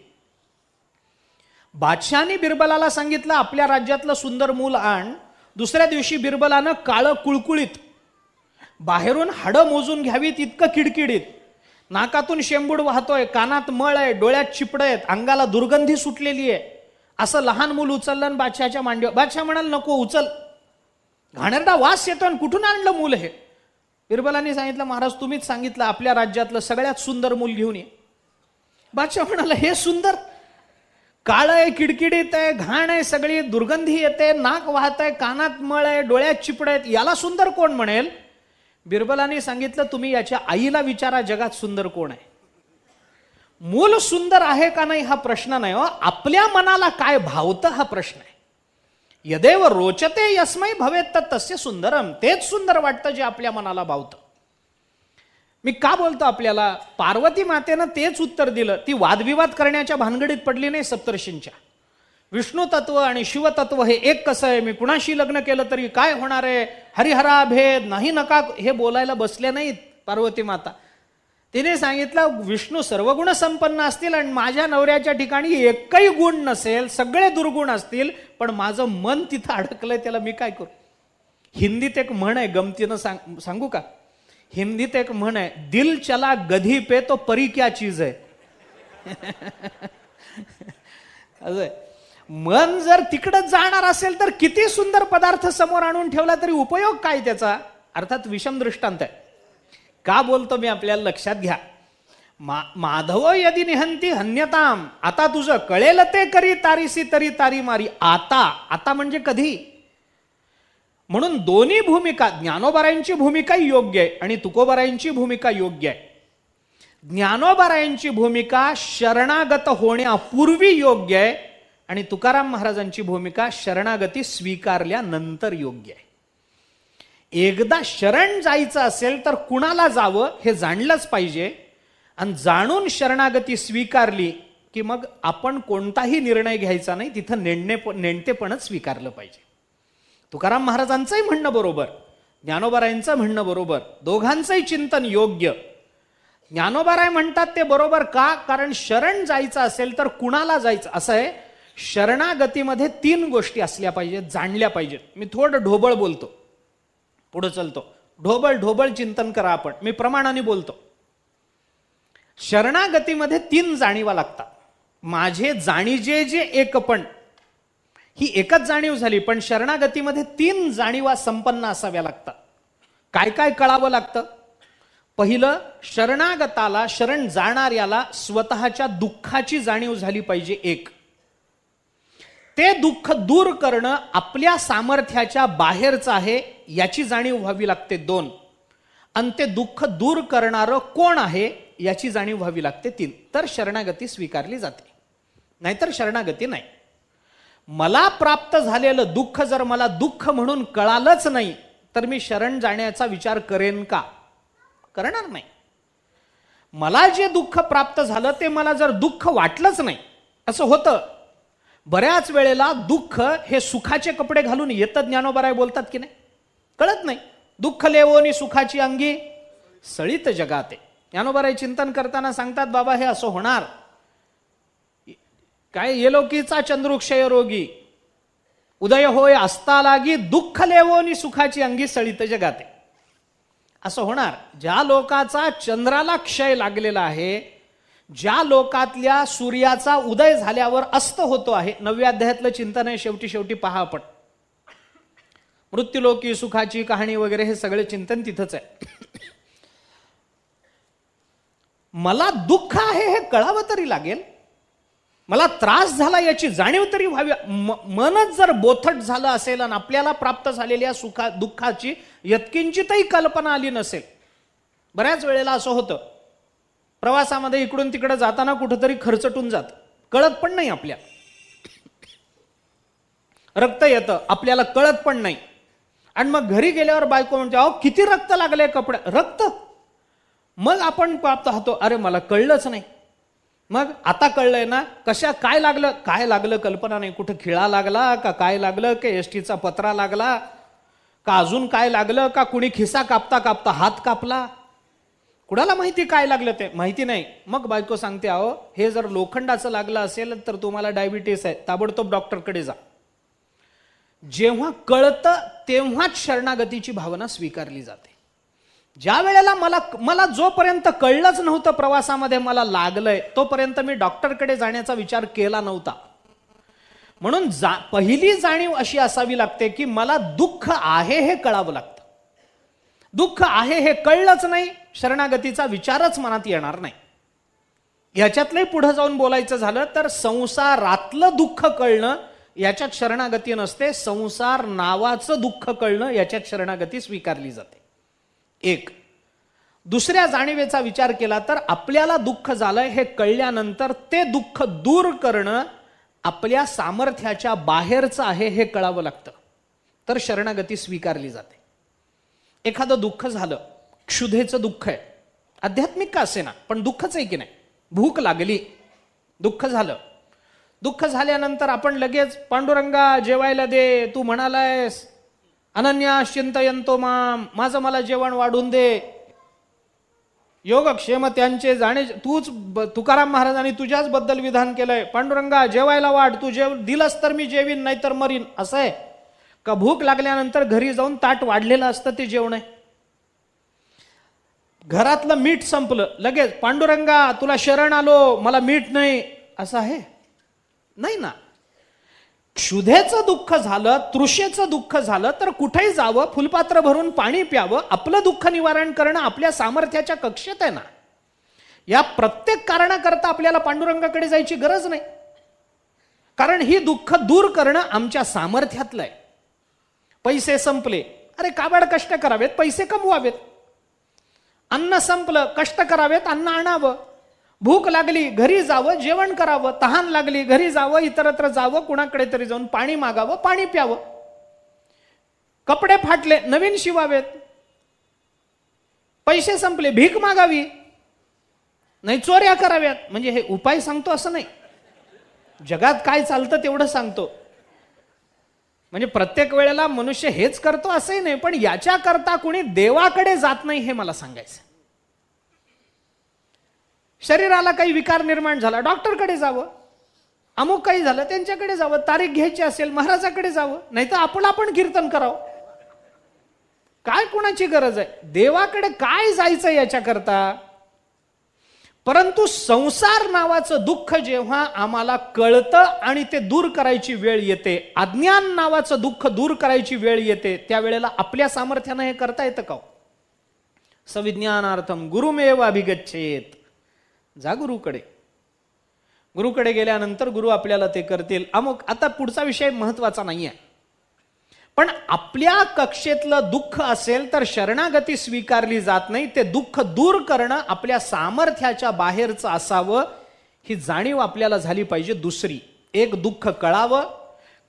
बादशाहाने बिरबलाला सांगितलं आपल्या राज्यातलं सुंदर मूल आण. दुसऱ्या दिवशी बिरबलानं काळं कुळकुळीत, बाहेरून हाडं मोजून घ्यावीत इतकं किडकिडीत, नाकातून शेंबूड वाहतोय, कानात मळ आहे, डोळ्यात चिपड आहेत, अंगाला दुर्गंधी सुटलेली आहे, असं लहान मूल उचललं बादशाच्या मांडीवर. बादशाह म्हणाल नको उचल, घाणेरडा वास येतो आणि कुठून आणलं मूल हे? बिरबलांनी सांगितलं महाराज तुम्हीच सांगितलं आपल्या राज्यातलं सगळ्यात सुंदर मूल घेऊन ये. बादशाह म्हणाला हे सुंदर? काळ आहे, किडकिडीत आहे, घाण आहे, सगळी दुर्गंधी येते, नाक वाहत आहे, कानात मळ आहे, डोळ्यात चिपड आहेत, याला सुंदर कोण म्हणेल? बिरबलांनी सांगितलं तुम्ही याच्या आईला विचारा जगात सुंदर कोण आहे. मूल सुंदर आहे का नाही हा प्रश्न नाही हो, आपल्या मनाला काय भावतं हा प्रश्न आहे. यदेव रोचते यस्मै भवेत तस्य सुंदरम, तेच सुंदर वाटतं जे आपल्या मनाला भावतं. मी का बोलतो आपल्याला? पार्वती मातेनं तेच उत्तर दिलं. ती वादविवाद करण्याच्या भानगडीत पडली नाही सप्तर्षींच्या. विष्णू तत्व आणि शिवतत्व हे एक कसं आहे, मी कुणाशी लग्न केलं तरी काय होणार आहे, हरिहरा भेद नाही नका, हे बोलायला बसले नाहीत पार्वती माता. तिने सांगितलं विष्णू सर्व गुण संपन्न असतील आणि माझ्या नवऱ्याच्या ठिकाणी एकही गुण नसेल, सगळे दुर्गुण असतील, पण माझं मन तिथं अडकलंय, त्याला मी काय करू? हिंदीत एक म्हण आहे, गमतीनं सांगू का? हिंदीत एक म्हण आहे, दिल चला गधी पे तो परी क्या चीज आहे. मन जर तिकडं जाणार असेल तर किती सुंदर पदार्थ समोर आणून ठेवला तरी उपयोग काय त्याचा. अर्थात विषम दृष्टांत आहे. का बोलतो मी आपल्याला लक्षात घ्या. माधव यदि निहंती हन्यताम, आता तुझं कळेल ते करी तारीसी तरी तारी मारी. आता म्हणजे कधी. म्हणून दोन्ही भूमिका, ज्ञानोबारायांची भूमिका योग्य आहे आणि तुकोबारायांची भूमिका योग्य आहे. ज्ञानोबारायांची भूमिका शरणागत होण्यापूर्वी योग्य आहे आणि तुकाराम महाराजांची भूमिका शरणागती स्वीकारल्यानंतर योग्य आहे. एकदा शरण जायचं असेल तर कुणाला जावं हे जाणलंच पाहिजे आणि जाणून शरणागती स्वीकारली की मग आपण कोणताही निर्णय घ्यायचा नाही, तिथं नेणतेपणच स्वीकारलं पाहिजे. तुकाराम महाराजांचंही म्हणणं बरोबर, ज्ञानोबारायांचं म्हणणं बरोबर, दोघांचंही चिंतन योग्य. ज्ञानोबाराय म्हणतात ते बरोबर का, कारण शरण जायचं असेल तर कुणाला जायचं. असं आहे, शरणागतीमध्ये 3 गोष्टी असल्या पाहिजेत, जाणल्या पाहिजेत. मी थोडं ढोबळ बोलतो, पुढे चलतो. ढोबळ चिंतन करा आपण, मी प्रमाणाने बोलतो. शरणागतीमध्ये 3 जाणीवा लागतात. माझे जाणीजे जे एकपण, ही एकच जाणीव झाली, पण शरणागतीमध्ये 3 जाणीवा संपन्न असाव्या लागतात. काय काय कळावं लागतं. पहिलं, शरणागताला, शरण जाणाऱ्याला स्वतःच्या दुःखाची जाणीव झाली पाहिजे. 1, ते दुःख दूर करणं आपल्या सामर्थ्याच्या बाहेरचं आहे याची जाणीव व्हावी लागते. 2, आणि ते दुःख दूर करणारं कोण आहे याची जाणीव व्हावी लागते. 3, तर शरणागती स्वीकारली जाते, नाहीतर शरणागती नाही. मला प्राप्त झालेलं दुःख जर मला दुःख म्हणून कळालंच नाही तर मी शरण जाण्याचा विचार करेन का, करणार नाही. मला जे दुःख प्राप्त झालं ते मला जर दुःख वाटलंच नाही, असं होतं. बऱ्याच वेळेला दुःख हे सुखाचे कपडे घालून येतं. ज्ञानोबाराय बोलतात की नाही, कळत नाही. दुःख लेवोनी सुखाची अंगी सळीत जगाते. ज्ञानोबाराय चिंतन करताना सांगतात, बाबा हे असं होणार. काय, येलोकीचा चंद्रुक्षय रोगी उदय होय असता लागी, दुःख लेवोनी सुखाची अंगी सळीत जगाते. असं होणार. ज्या लोकाचा चंद्राला क्षय लागलेला आहे, ज्या लोकातल्या सूर्याचा उदय झाल्यावर अस्त होतो आहे. 9व्या अध्यायातलं चिंतन आहे. शेवटी पहा आपण, मृत्यूलोकी सुखाची कहाणी वगैरे हे सगळे चिंतन तिथंच आहे. मला दुःख आहे हे कळावं तरी लागेल, मला त्रास झाला याची जाणीव तरी व्हावी. मनच जर बोथट झालं असेल आणि आपल्याला प्राप्त झालेल्या दुःखाची यत्किंचितही कल्पना आली नसेल. बऱ्याच वेळेला असं होतं, प्रवासामध्ये इकडून तिकडे जाताना कुठंतरी खर्चटून जात, कळत पण नाही आपल्याला. रक्त येतं, आपल्याला कळत पण नाही. आणि मग घरी गेल्यावर बायको म्हणते, अहो किती रक्त लागले कपडे. रक्त. मग आपण प्राप्त होतो, अरे मला कळलंच नाही. मग आता कळलंय ना, काय लागलं कल्पना नाही. कुठं खिळा लागला का, काय लागलं का, एसटीचा पत्रा लागला का, अजून काय लागलं का, कुणी खिसा कापता कापता हात कापला, कुणाला माहिती काय लागलं ते माहिती नाही. मग बायको सांगते, अहो हे जर लोखंडाचं लागलं असेल तर तुम्हाला डायबिटीस आहे, ताबडतोब डॉक्टरकडे जा. जेव्हा कळतं तेव्हाच शरणागतीची भावना स्वीकारली जाते. ज्या वेळेला मला जोपर्यंत कळलंच नव्हतं प्रवासामध्ये मला लागलंय, तोपर्यंत मी डॉक्टरकडे जाण्याचा विचार केला नव्हता. म्हणून पहिली जाणीव अशी असावी लागते की मला दुःख आहे हे कळावं लागतं. दुःख आहे हे कळलंच नाही, शरणागतीचा विचारच मनात येणार नाही. याच्यातलंही पुढे जाऊन बोलायचं झालं तर संसारातलं दुःख कळणं याच्यात शरणागती नसते, संसार नावाचं दुःख कळणं याच्यात शरणागती स्वीकारली जाते. 1. दुसऱ्या जाणीवेचा विचार केला तर आपल्याला दुःख झालंय हे कळल्यानंतर ते दुःख दूर करणं आपल्या सामर्थ्याच्या बाहेरचं आहे हे कळावं लागतं, तर शरणागती स्वीकारली जाते. एखादं दुःख झालं, क्षुधेचं दुःख आहे, आध्यात्मिक का असे ना पण दुःखच आहे की नाही. भूक लागली, दुःख झालं. दुःख झाल्यानंतर आपण लगेच पांडुरंगा जेवायला दे, तू म्हणालायस अनन्या चिंतयंतो माम, माझं मला जेवण वाढून दे, योगक्षेम त्यांचे जाणे. तुकाराम महाराजांनी तुझ्याच बद्दल विधान केलंय, पांडुरंगा जेवायला वाढ, तू दिलंस तर मी जेवीन नाही तर मरीन. असं आहे का? भूक लागल्यानंतर घरी जाऊन ताट वाढलेलं असतं ते जेवण आहे. घरातलं मीठ संपलं, लगेच पांडुरंगा तुला शरण आलो, मला मीठ नाही, असं आहे? नाही ना. क्षुधेचं दुःख झालं, तृषेचं दुःख झालं तर कुठेही जावं, फुलपात्र भरून पाणी प्यावं, आपलं दुःख निवारण करणं आपल्या सामर्थ्याच्या कक्षेत आहे ना. या प्रत्येक कारणाकरता आपल्याला पांडुरंगाकडे जायची गरज नाही, कारण ही दुःख दूर करणं आमच्या सामर्थ्यातलं आहे. पैसे संपले, अरे काबाड कष्ट करावेत, पैसे कमवावेत. अन्न संपलं, कष्ट करावेत, अन्न आणावं. भूक लागली, घरी जावं, जेवण करावं. तहान लागली, घरी जावं, इतरत्र जावं, कुणाकडे तरी जाऊन पाणी मागावं, पाणी प्यावं. कपडे फाटले, नवीन शिवावेत. पैसे संपले, भीक मागावी, नाही चोऱ्या कराव्यात. म्हणजे हे उपाय सांगतो असं नाही, जगात काय चालतं तेवढं सांगतो. म्हणजे प्रत्येक वेळेला मनुष्य हेच करतो असंही नाही, पण याच्याकरता कुणी देवाकडे जात नाही हे मला सांगायचं. शरीराला काही विकार निर्माण झाला, डॉक्टरकडे जावं. अमुक काही झालं, त्यांच्याकडे जावं. तारीख घ्यायची असेल, महाराजाकडे जावं. नाही तर आपण कीर्तन करावं. काय कुणाची गरज आहे? देवाकडे काय जायचं याच्याकरता? परंतु संसार नावाचं दुःख जेव्हा आम्हाला कळतं आणि ते दूर करायची वेळ येते, अज्ञान नावाचं दुःख दूर करायची वेळ येते, त्यावेळेला आपल्या सामर्थ्यानं हे करता येतं का? सविज्ञानार्थम गुरुमेव अभिगच्छेत. जा गुरुकडे. गुरुकडे गेल्यानंतर गुरु आपल्याला ते करतील. अमुक आता पुढचा विषय महत्वाचा नाहीये, पण आपल्या कक्षेतलं दुःख असेल तर शरणागती स्वीकारली जात नाही. ते दुःख दूर करणं आपल्या सामर्थ्याच्या बाहेरचं असावं, ही जाणीव आपल्याला झाली पाहिजे. दुसरी, एक दुःख कळावं,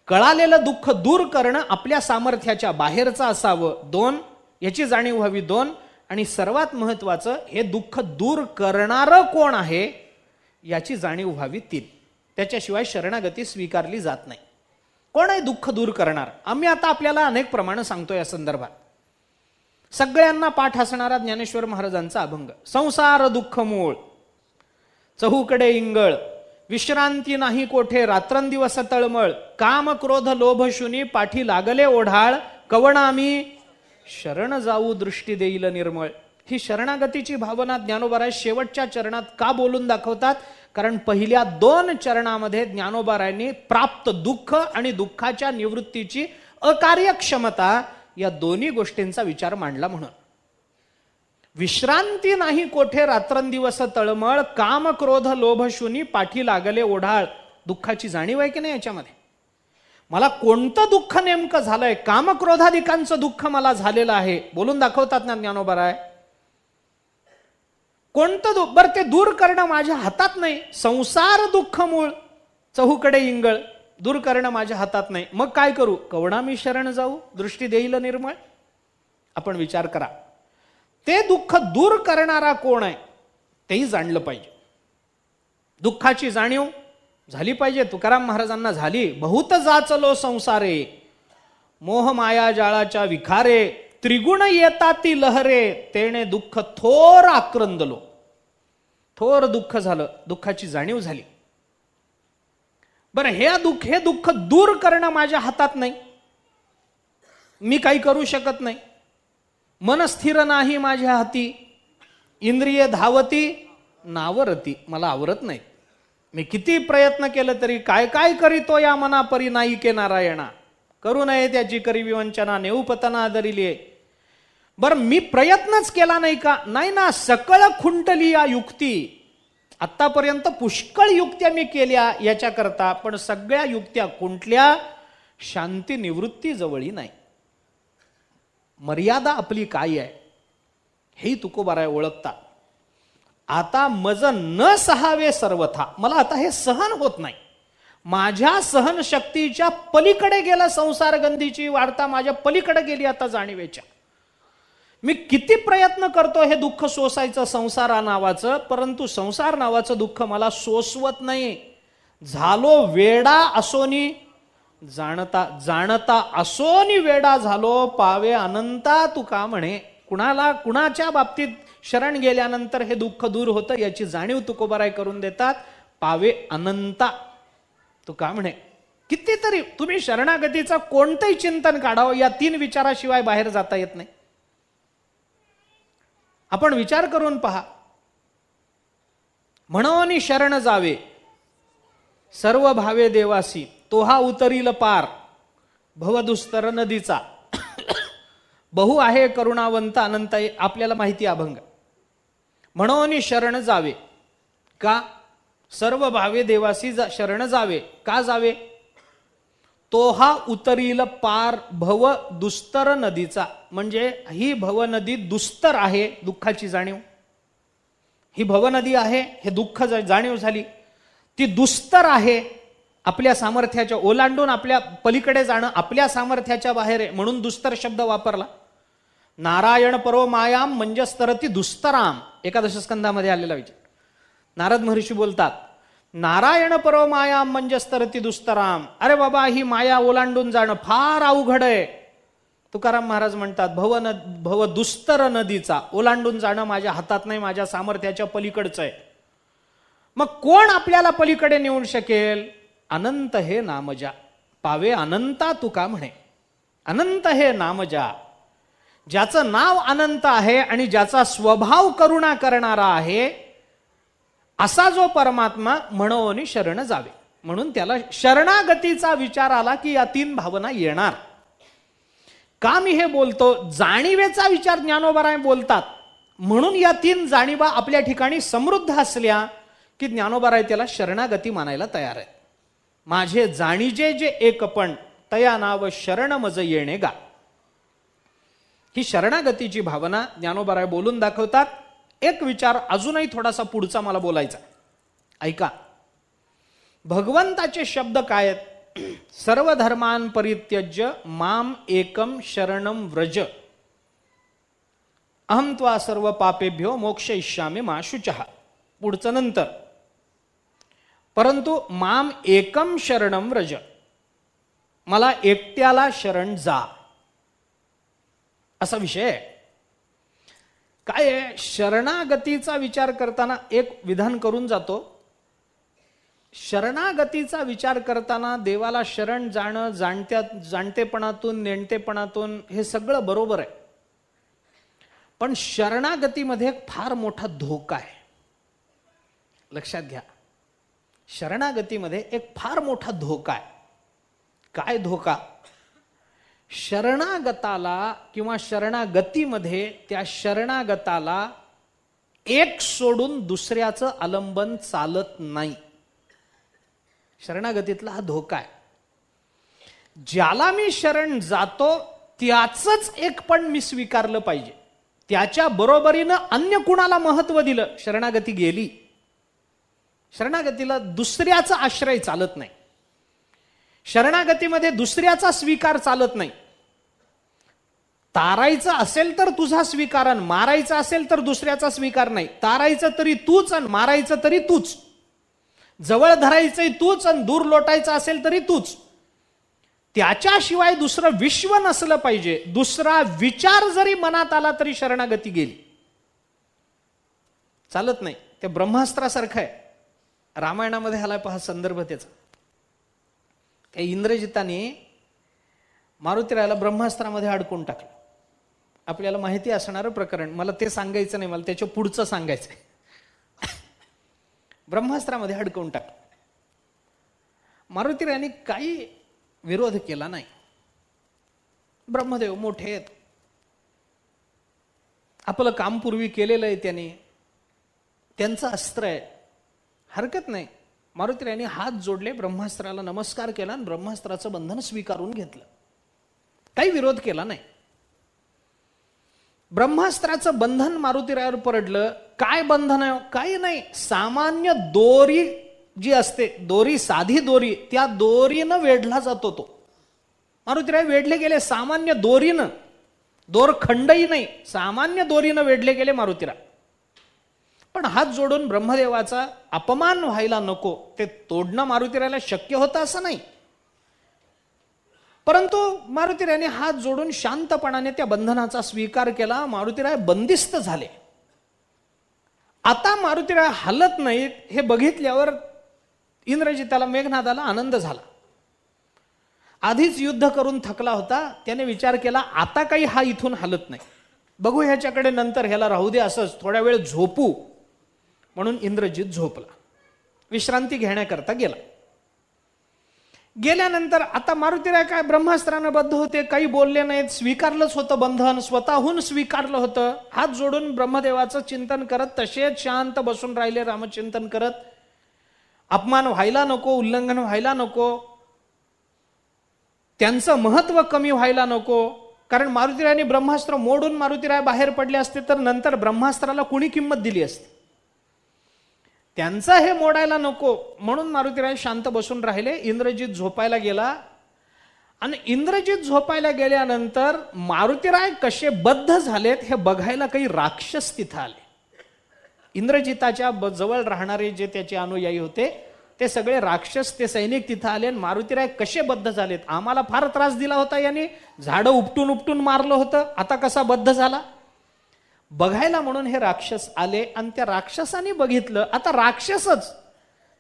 कळालेलं दुःख दूर करणं आपल्या सामर्थ्याच्या बाहेरचं असावं. दोन, याची जाणीव व्हावी. दोन, आणि सर्वात महत्वाचं, हे दुःख दूर करणारं कोण आहे याची जाणीव व्हावी. तीन, त्याच्याशिवाय शरणागती स्वीकारली जात नाही. कोण आहे दुःख दूर करणार? आम्ही आता आपल्याला अनेक प्रमाणे सांगतो या संदर्भात. सगळ्यांना पाठ असणारा ज्ञानेश्वर महाराजांचा अभंग, संसार दुःख मूळ, चहूकडे इंगळ, विश्रांती नाही कोठे, रात्रंदिवस तळमळ, काम क्रोध लोभ शुनी, पाठी लागले ओढाळ, कवण आम्ही शरण जाऊ, दृष्टी देईल निर्मळ. ही शरणागतीची भावना ज्ञानोबा शेवटच्या चरणात का बोलून दाखवतात? कारण पहिल्या दोन चरणामध्ये ज्ञानोबारायांनी प्राप्त दुःख आणि दुःखाच्या निवृत्तीची अकार्यक्षमता या दोन्ही गोष्टींचा विचार मांडला. म्हणून विश्रांती नाही कोठे, रात्रंदिवस तळमळ, काम क्रोध लोभ शुनी, पाठी लागले ओढाळ. दुःखाची जाणीव आहे की नाही याच्यामध्ये? मला कोणतं दुःख नेमकं झालंय? कामक्रोधाधिकांचं दुःख मला झालेलं आहे, बोलून दाखवतात ना ज्ञानोबा. कोणतं बरं ते दूर करणं माझ्या हातात नाही. संसार दुःख मूळ, चहूकडे इंगळ, दूर करणं माझ्या हातात नाही. मग काय करू? कवणा मी शरण जाऊ, दृष्टी देईल निर्मळ. आपण विचार करा, ते दुःख दूर करणारा कोण आहे तेही जाणलं पाहिजे. दुःखाची जाणीव झाली पाहिजे. तुकाराम महाराजांना झाली. बहुत जाचलो संसारे, मोह माया जाळाच्या विखारे, त्रिगुण येता ती लहरे, तेने दुःख थोर आक्रंदलो. थोर दुःख झालं, दुःखाची जाणीव झाली. बरं, हे दुःख दूर करणं माझ्या हातात नाही, मी काही करू शकत नाही. मन स्थिर नाही माझ्या हाती, इंद्रिय धावती नावरती, मला आवरत नाही. मी किती प्रयत्न केलं तरी काय काय करीतो या मनापरी नाही के नारायणा, करू नये त्याची करी विवंचना, नेऊ पतना दरिले. बर, मी प्रयत्नच केला नाही का? नाही ना. सकळ खुंटली या युक्ती, आतापर्यंत पुष्कळ युक्त्या मी केल्या याच्याकरता, पण सगळ्या युक्त्या खुंटल्या, शांती निवृत्ती जवळी नाही. मर्यादा आपली काय आहे हे तुकोबाराय ओळखतात. आता मज न सहावे सर्वथा, मला आता हे सहन होत नाही, माझ्या सहनशक्तीच्या पलीकडे गेला, संसार गंधीची वाढता माझ्या पलीकडे गेली आता जाणीवेच्या. मी किती प्रयत्न करतो हे दुःख सोसायचं संसारा नावाचं, परंतु संसार नावाचं दुःख मला सोसवत नाही. झालो वेडा असोनी जाणता, जाणता असोनी वेडा झालो, पावे अनंता तुका म्हणे. कुणाला कुणाच्या बाबतीत शरण गेल्यानंतर हे दुःख दूर होतं याची जाणीव तुकोबाराय करून देतात. पावे अनंता तुका म्हणे. कितीतरी तुम्ही शरणागतीचं कोणतंही चिंतन काढावं, या तीन विचाराशिवाय बाहेर जाता येत नाही. आपण विचार करून पहा. म्हणून शरण जावे सर्व भावे देवासी, तो हा उतरील पार भवदुस्तर नदीचा. बहु आहे करुणावंत अनंत. आपल्याला माहिती अभंग. म्हणून शरण जावे, का? सर्व भावे देवासी शरण जावे. का जावे? तो हा उतरील पार भव दुस्तर नदीचा. म्हणजे ही भवनदी दुस्तर आहे, दुःखाची जाणीव. ही भवनदी आहे, हे दुःख जाणीव झाली. ती दुस्तर आहे, आपल्या सामर्थ्याच्या ओलांडून आपल्या पलीकडे जाणं आपल्या सामर्थ्याच्या बाहेर आहे, म्हणून दुस्तर शब्द वापरला. नारायण परो मायाम मंजस्तरती दुस्तराम, एकादश स्कंधामध्ये आलेला विचार. नारद महर्षी बोलतात, नारायण परो मायाम मंजस्तरती दुस्तराम. अरे बाबा, ही माया ओलांडून जाणं फार अवघड आहे. तुकाराम महाराज म्हणतात, भव दुस्तर नदीचा ओलांडून जाणं माझ्या हातात नाही, माझ्या सामर्थ्याच्या पलीकडचं आहे. मग कोण आपल्याला पलीकडे नेऊ शकेल? अनंत हे नामजा पावे अनंता तुका म्हणे. अनंत हे नामजा, ज्याचं नाव अनंत आहे आणि ज्याचा स्वभाव करुणा करणारा आहे, असा जो परमात्मा म्हणून शरण जावे. म्हणून त्याला शरणागतीचा विचार आला की या 3 भावना येणार. का मी हे बोलतो? जाणीवेचा विचार ज्ञानोबाराय बोलतात. म्हणून या 3 जाणीवा आपल्या ठिकाणी समृद्ध असल्या की ज्ञानोबाराय त्याला शरणागती मानायला तयार आहेत. माझे जाणीजे जे एकपण तया नाव शरण मज येणे गा. ही शरणागतीची भावना ज्ञानोबाराय बोलून दाखवतात. एक विचार अजूनही थोडासा पुढचा मला बोलायचा, ऐका. भगवंताचे शब्द काय आहेत? सर्व धर्मान परित्यज्य माम एकम शरणम व्रज, अहम त्वा सर्व पापेभ्यो मोक्षयिष्यामि मा शुचः. पुढचं नंतर, परंतु माम एकम शरणम व्रज, मला एकट्याला शरण जा, असा विषय आहे. काय आहे? शरणागतीचा विचार करताना एक विधान करून जातो. शरणागतीचा विचार करताना देवाला शरण जाणं, जाणतेपणातून नेणतेपणातून, हे सगळं बरोबर आहे. पण शरणागतीमध्ये एक फार मोठा धोका आहे, लक्षात घ्या. शरणागतीमध्ये एक फार मोठा धोका आहे. काय धोका? शरणागताला किंवा शरणागतीमध्ये त्या शरणागताला एक सोडून दुसऱ्याचं आलंबन चालत नाही. शरणागतीतला हा धोका आहे. ज्याला मी शरण जातो त्याचंच एक पण मी स्वीकारलं पाहिजे. त्याच्या बरोबरीनं अन्य कुणाला महत्व दिलं, शरणागती गेली. शरणागतीला दुसऱ्याचा आश्रय चालत नाही. शरणागतीमध्ये दुसऱ्याचा स्वीकार चालत नाही. तारायचं असेल तर तुझा स्वीकार, मारायचं असेल तर दुसऱ्याचा स्वीकार नाही. तारायचं तरी तूच आणि मारायचं तरी तूच. जवळ धरायचंय तूच आणि दूर लोटायचं असेल तरी तूच. त्याच्याशिवाय दुसरं विश्व नसलं पाहिजे. दुसरा विचार जरी मनात आला तरी शरणागती गेली, चालत नाही. ते ब्रह्मास्त्रासारखं आहे. रामायणामध्ये आलाय पहा संदर्भ त्याचा. त्या इंद्रजिताने मारुतीरायाला ब्रह्मास्त्रामध्ये अडकून टाकलं. आपल्याला माहिती असणारं प्रकरण, मला ते सांगायचं नाही, मला त्याच्या पुढचं सांगायचंय. ब्रह्मास्त्रामध्ये अडकवून टाकलं. मारुतीरायांनी काही विरोध केला नाही. ब्रह्मदेव मोठे आहेत, आपलं काम पूर्वी केलेलं आहे, त्यांनी त्यांचं अस्त्र आहे, हरकत नाही. मारुतीरायांनी हात जोडले, ब्रह्मास्त्राला नमस्कार केला आणि ब्रह्मास्त्राचं बंधन स्वीकारून घेतलं. काही विरोध केला नाही. ब्रह्मास्त्राचं बंधन मारुतीरायावर पडलं. काय बंधन आहे? काही नाही. सामान्य दोरी जी असते, दोरी, साधी दोरी, त्या दोरीनं वेढला जातो तो. मारुतीराय वेढले गेले सामान्य दोरीनं. दोरखंडही नाही, सामान्य दोरीनं वेढले गेले मारुतीराय. पण हात जोडून ब्रह्मदेवाचा अपमान व्हायला नको, ते तोडणं मारुतीरायाला शक्य होतं असं नाही. परंतु मारुतीरायाने हात जोडून शांतपणाने त्या बंधनाचा स्वीकार केला. मारुतीराय बंदिस्त झाले. आता मारुतीराय हलत नाहीत हे बघितल्यावर इंद्रजिताला, मेघनादाला आनंद झाला. आधीच युद्ध करून थकला होता. त्याने विचार केला, आता काही हा इथून हलत नाही. बघू ह्याच्याकडे नंतर, ह्याला राहू दे असंच, थोड्या वेळ झोपू. म्हणून इंद्रजित झोपला, विश्रांती घेण्याकरता गेला. गेल्यानंतर आता मारुतीराय काय ब्रह्मास्त्रानं बद्ध होते, काही बोलले नाहीत, स्वीकारलंच होतं बंधन, स्वतःहून स्वीकारलं होतं. हात जोडून ब्रह्मदेवाचं चिंतन करत तसेच शांत बसून राहिले रामचिंतन करत. अपमान व्हायला नको, उल्लंघन व्हायला नको, त्यांचं महत्व कमी व्हायला नको. कारण मारुतीरायाने ब्रह्मास्त्र मोडून मारुतीराय बाहेर पडले असते तर नंतर ब्रह्मास्त्राला कुणी किंमत दिली असती. त्यांचं हे मोडायला नको म्हणून मारुतीराय शांत बसून राहिले. इंद्रजित झोपायला गेला आणि इंद्रजित झोपायला गेल्यानंतर मारुतीराय कसे बद्ध झालेत हे बघायला काही राक्षस तिथं आले. इंद्रजिताच्या जवळ राहणारे जे त्याचे अनुयायी होते ते सगळे राक्षस, ते सैनिक तिथं आले. मारुतीराय कसे बद्ध झालेत, आम्हाला फार त्रास दिला होता यांनी, झाडं उपटून उपटून मारलं होतं, आता कसा बद्ध झाला बघायला म्हणून हे राक्षस आले. आणि त्या राक्षसांनी बघितलं, आता राक्षसच,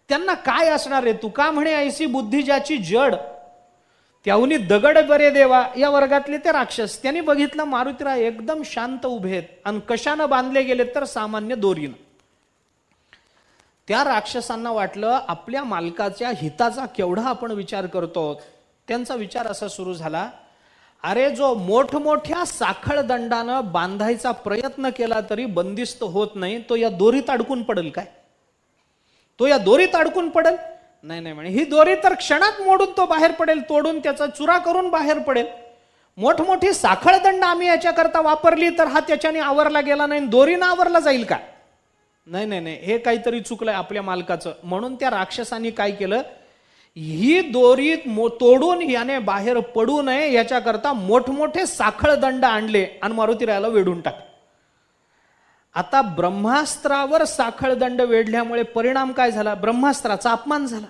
त्यांना काय असणार आहे, तू का म्हणे ऐसी बुद्धी ज्याची जड त्याहुनी दगड बरे देवा, या वर्गातले ते राक्षस. त्यांनी बघितलं मारुतीराय एकदम शांत उभे आहेत आणि कशानं बांधले गेलेत तर सामान्य दोरीनं. त्या राक्षसांना वाटलं आपल्या मालकाच्या हिताचा केवढा आपण विचार करतो. त्यांचा विचार असा सुरू झाला, अरे जो मोठमोठ्या साखळ दंडानं बांधायचा प्रयत्न केला तरी बंदिस्त होत नाही, तो या दोरीत अडकून पडेल काय, तो या दोरीत अडकून पडेल नाही. नाही म्हणे, ही दोरी तर क्षणात मोडून तो बाहेर पडेल, तोडून त्याचा चुरा करून बाहेर पडेल. मोठमोठी साखळ दंड आम्ही याच्याकरता वापरली तर हा त्याच्याने आवरला गेला नाही, दोरीनं आवरला जाईल का. नाही नाही नाही, हे काहीतरी चुकलंय आपल्या मालकाचं. म्हणून त्या राक्षसांनी काय केलं, ही दोरी तोडून याने बाहेर पडू नये याच्याकरता मोठमोठे साखळ दंड आणले आणि मारुतीरायाला वेढून टाकले. आता ब्रह्मास्त्रावर साखळ दंड वेढल्यामुळे परिणाम काय झाला, ब्रह्मास्त्राचा अपमान झाला.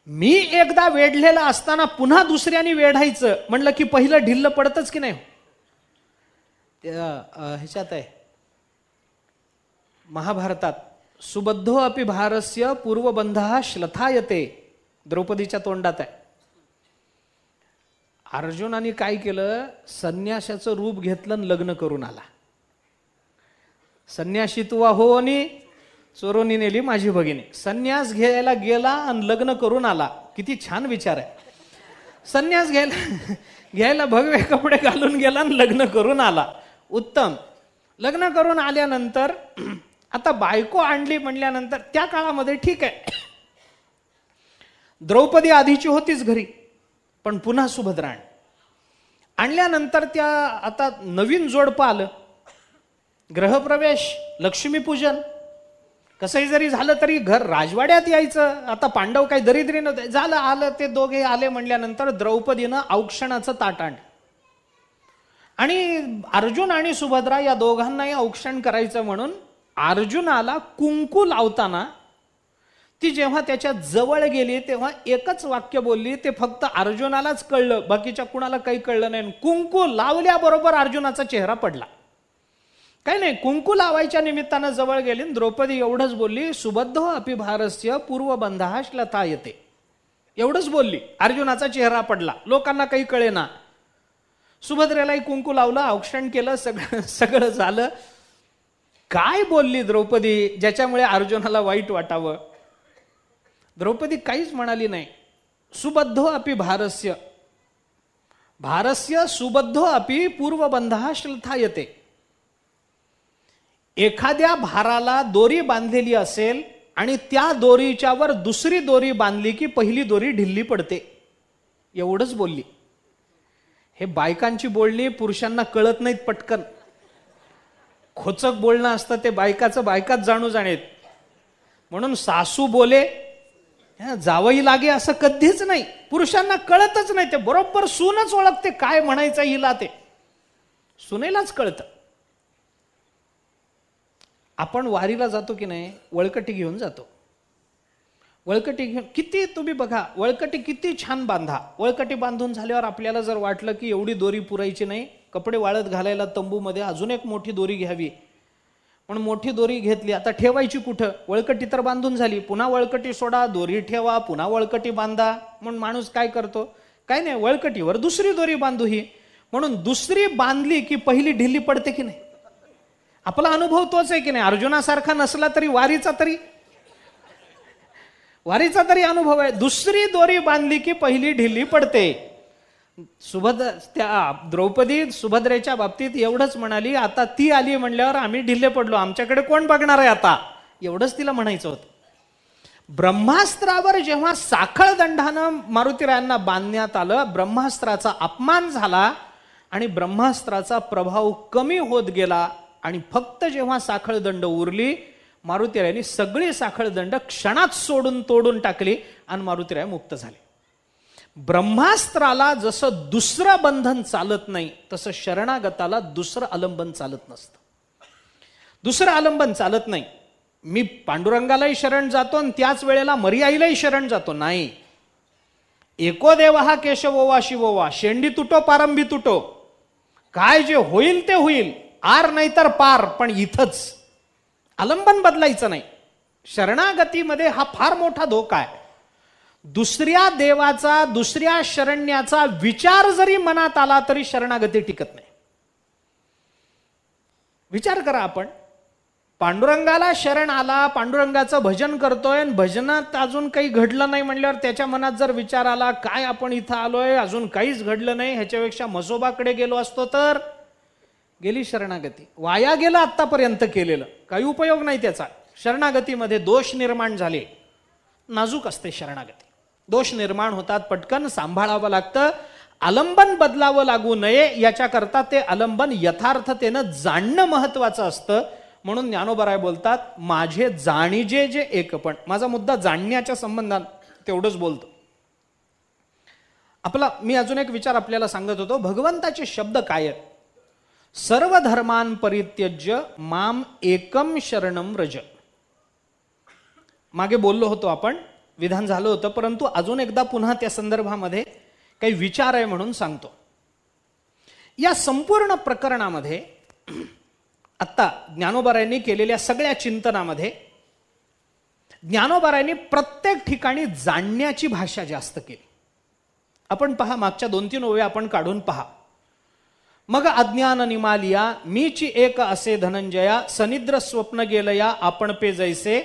मी एकदा वेढलेला असताना पुन्हा दुसऱ्याने वेढायचं म्हणलं की पहिलं ढिल्ल पडतच की नाही. ह्याच्यात आहे महाभारतात, सुबद्धो अपि भारस्य पूर्वबंधः श्लथायते, द्रौपदीच्या तोंडात आहे. अर्जुनाने काय केलं, संन्यासाचं रूप घेतलं आणि लग्न करून आला. संन्याशी तुवा हो आणि चोरोनी नेली माझी भगिनी. संन्यास घ्यायला गेला आणि लग्न करून आला. किती छान विचार आहे. संन्यास घ्यायला भगवे कपडे घालून गेला आणि लग्न करून आला. उत्तम. लग्न करून आल्यानंतर आता बायको आणली म्हणल्यानंतर त्या काळामध्ये ठीक आहे, द्रौपदी आधीची होतीच घरी, पण पुन्हा सुभद्रा आणल्यानंतर त्या आता नवीन जोडपं आलं, ग्रहप्रवेश, लक्ष्मीपूजन, कसंही जरी झालं तरी घर राजवाड्यात यायचं. आता पांडव काही दरिद्री नव्हते, झालं आलं ते दोघे आले म्हणल्यानंतर द्रौपदीनं औक्षणाचं ताट आणलं आणि अर्जुन आणि सुभद्रा या दोघांनाही औक्षण करायचं म्हणून अर्जुनाला कुंकू लावताना ती जेव्हा त्याच्या जवळ गेली तेव्हा एकच वाक्य बोलली, ते फक्त अर्जुनालाच कळलं, बाकीच्या कुणाला काही कळलं नाही. कुंकू लावल्याबरोबर अर्जुनाचा चेहरा पडला. काही नाही, कुंकू लावायच्या निमित्तानं जवळ गेली, द्रौपदी एवढंच बोलली, सुबद्धो अपि भारस्य पूर्वबंधः श्लथायते, एवढंच बोलली. अर्जुनाचा चेहरा पडला, लोकांना काही कळेना. सुभद्रेलाही कुंकू लावलं, औक्षण केलं, सगळं झालं. काय बोलली द्रौपदी ज्याच्यामुळे अर्जुनाला वाईट वाटावं. द्रौपदी काहीच म्हणाली नाही. सुबद्धो अपि भारस्य, भारस्य सुबद्धो अपि पूर्वबंधः श्लथायते. एखाद्या भाराला दोरी बांधलेली असेल आणि त्या दोरीच्यावर दुसरी दोरी बांधली की पहिली दोरी ढिल्ली पडते, एवढंच बोलली. हे बायकांची बोलणी पुरुषांना कळत नाहीत पटकन. खोचक बोलणं असतं ते बायकाचं बायकाच जाणू जाणेत. म्हणून सासू बोले जावई लागे असं कधीच नाही, पुरुषांना कळतच नाही. ते बरोबर सूनच ओळखते काय म्हणायचं हिला, ते सुनेलाच कळतं. आपण वारीला जातो की नाही, वळकटी घेऊन जातो. वळकटी घेऊन किती तुम्ही बघा, वळकटी किती छान बांधा. वळकटी बांधून झाल्यावर आपल्याला जर वाटलं की एवढी दोरी पुरायची नाही, कपडे वाळत घालायला तंबूमध्ये अजून एक मोठी दोरी घ्यावी म्हणून मोठी दोरी घेतली. आता ठेवायची कुठं, वळकटी तर बांधून झाली, पुन्हा वळकटी सोडा, दोरी ठेवा, पुन्हा वळकटी बांधा. म्हणून माणूस काय करतो, काय नाही, वळकटीवर दुसरी दोरी बांधू ही. म्हणून दुसरी बांधली की पहिली ढिली पडते की नाही? आपला अनुभव तोच आहे की नाही? अर्जुनासारखा नसला तरी वारीचा तरी अनुभव आहे. दुसरी दोरी बांधली की पहिली ढिली पडते. त्या द्रौपदी सुभद्रेच्या बाबतीत एवढंच म्हणाली, आता ती आली म्हणल्यावर आम्ही ढिल्ले पडलो, आमच्याकडे कोण बघणार आहे आता, एवढंच तिला म्हणायचं होतं. ब्रह्मास्त्रावर जेव्हा साखळ दंडानं मारुतीरायांना बांधण्यात आलं, ब्रह्मास्त्राचा अपमान झाला आणि ब्रह्मास्त्राचा प्रभाव कमी होत गेला आणि फक्त जेव्हा साखळ दंड उरली, मारुतीरायांनी सगळी साखळ दंड क्षणात सोडून तोडून टाकली आणि मारुतीराय मुक्त झाले. ब्रह्मास्त्राला जसं दुसरं बंधन चालत नाही, तसं शरणागताला दुसरं आलंबन चालत नसतं. दुसरं आलंबन चालत नाही. मी पांडुरंगालाही शरण जातो आणि त्याच वेळेला मर्याईलाही शरण जातो, नाही. एको देव हा केशवोवा शिवोवा, शेंडी तुटो पारंबी तुटो, काय जे होईल ते होईल, आर नाही तर पार, पण इथंच आलंबन बदलायचं नाही. शरणागतीमध्ये हा फार मोठा धोका आहे. दुसऱ्या देवाचा, दुसऱ्या शरण्याचा विचार जरी मनात आला तरी शरणागती टिकत नाही. विचार करा, आपण पांडुरंगाला शरण आला, पांडुरंगाचं भजन करतोय आणि भजनात अजून काही घडलं नाही म्हणल्यावर त्याच्या मनात जर विचार आला, काय आपण इथं आलोय, अजून काहीच घडलं नाही, ह्याच्यापेक्षा म्हसोबाकडे गेलो असतो तर, गेली शरणागती, वाया गेलं आतापर्यंत केलेलं, काही उपयोग नाही त्याचा. शरणागतीमध्ये दोष निर्माण झाले. नाजूक असते शरणागती, दोष निर्माण होतात, पटकन सांभाळावं लागतं. आलंबन बदलावं लागू नये याच्याकरता ते आलंबन यथार्थतेनं जाणणं महत्वाचं असतं. म्हणून ज्ञानोबराय बोलतात, माझे जाणीजे जे एकपण. माझा मुद्दा जाणण्याच्या संबंधात तेवढंच बोलतो. मी अजून एक विचार आपल्याला सांगत होतो. भगवंताचे शब्द काय आहेत? सर्व धर्मान परित्यज्य माम एकम शरणम व्रज. मागे बोललो होतो आपण, विधान झालं होतं, परंतु अजून एकदा पुन्हा त्या संदर्भामध्ये काही विचार आहे म्हणून सांगतो. या संपूर्ण प्रकरणामध्ये आता ज्ञानोबरायांनी केलेल्या सगळ्या चिंतनामध्ये ज्ञानोबरायांनी प्रत्येक ठिकाणी जाणण्याची भाषा जास्त केली. आपण पहा, मागच्या 2-3 ओव्या आपण काढून पहा. मग अज्ञान निमालिया मीची एक असे धनंजया, सनिद्र स्वप्न गेलया आपण पे जैसे,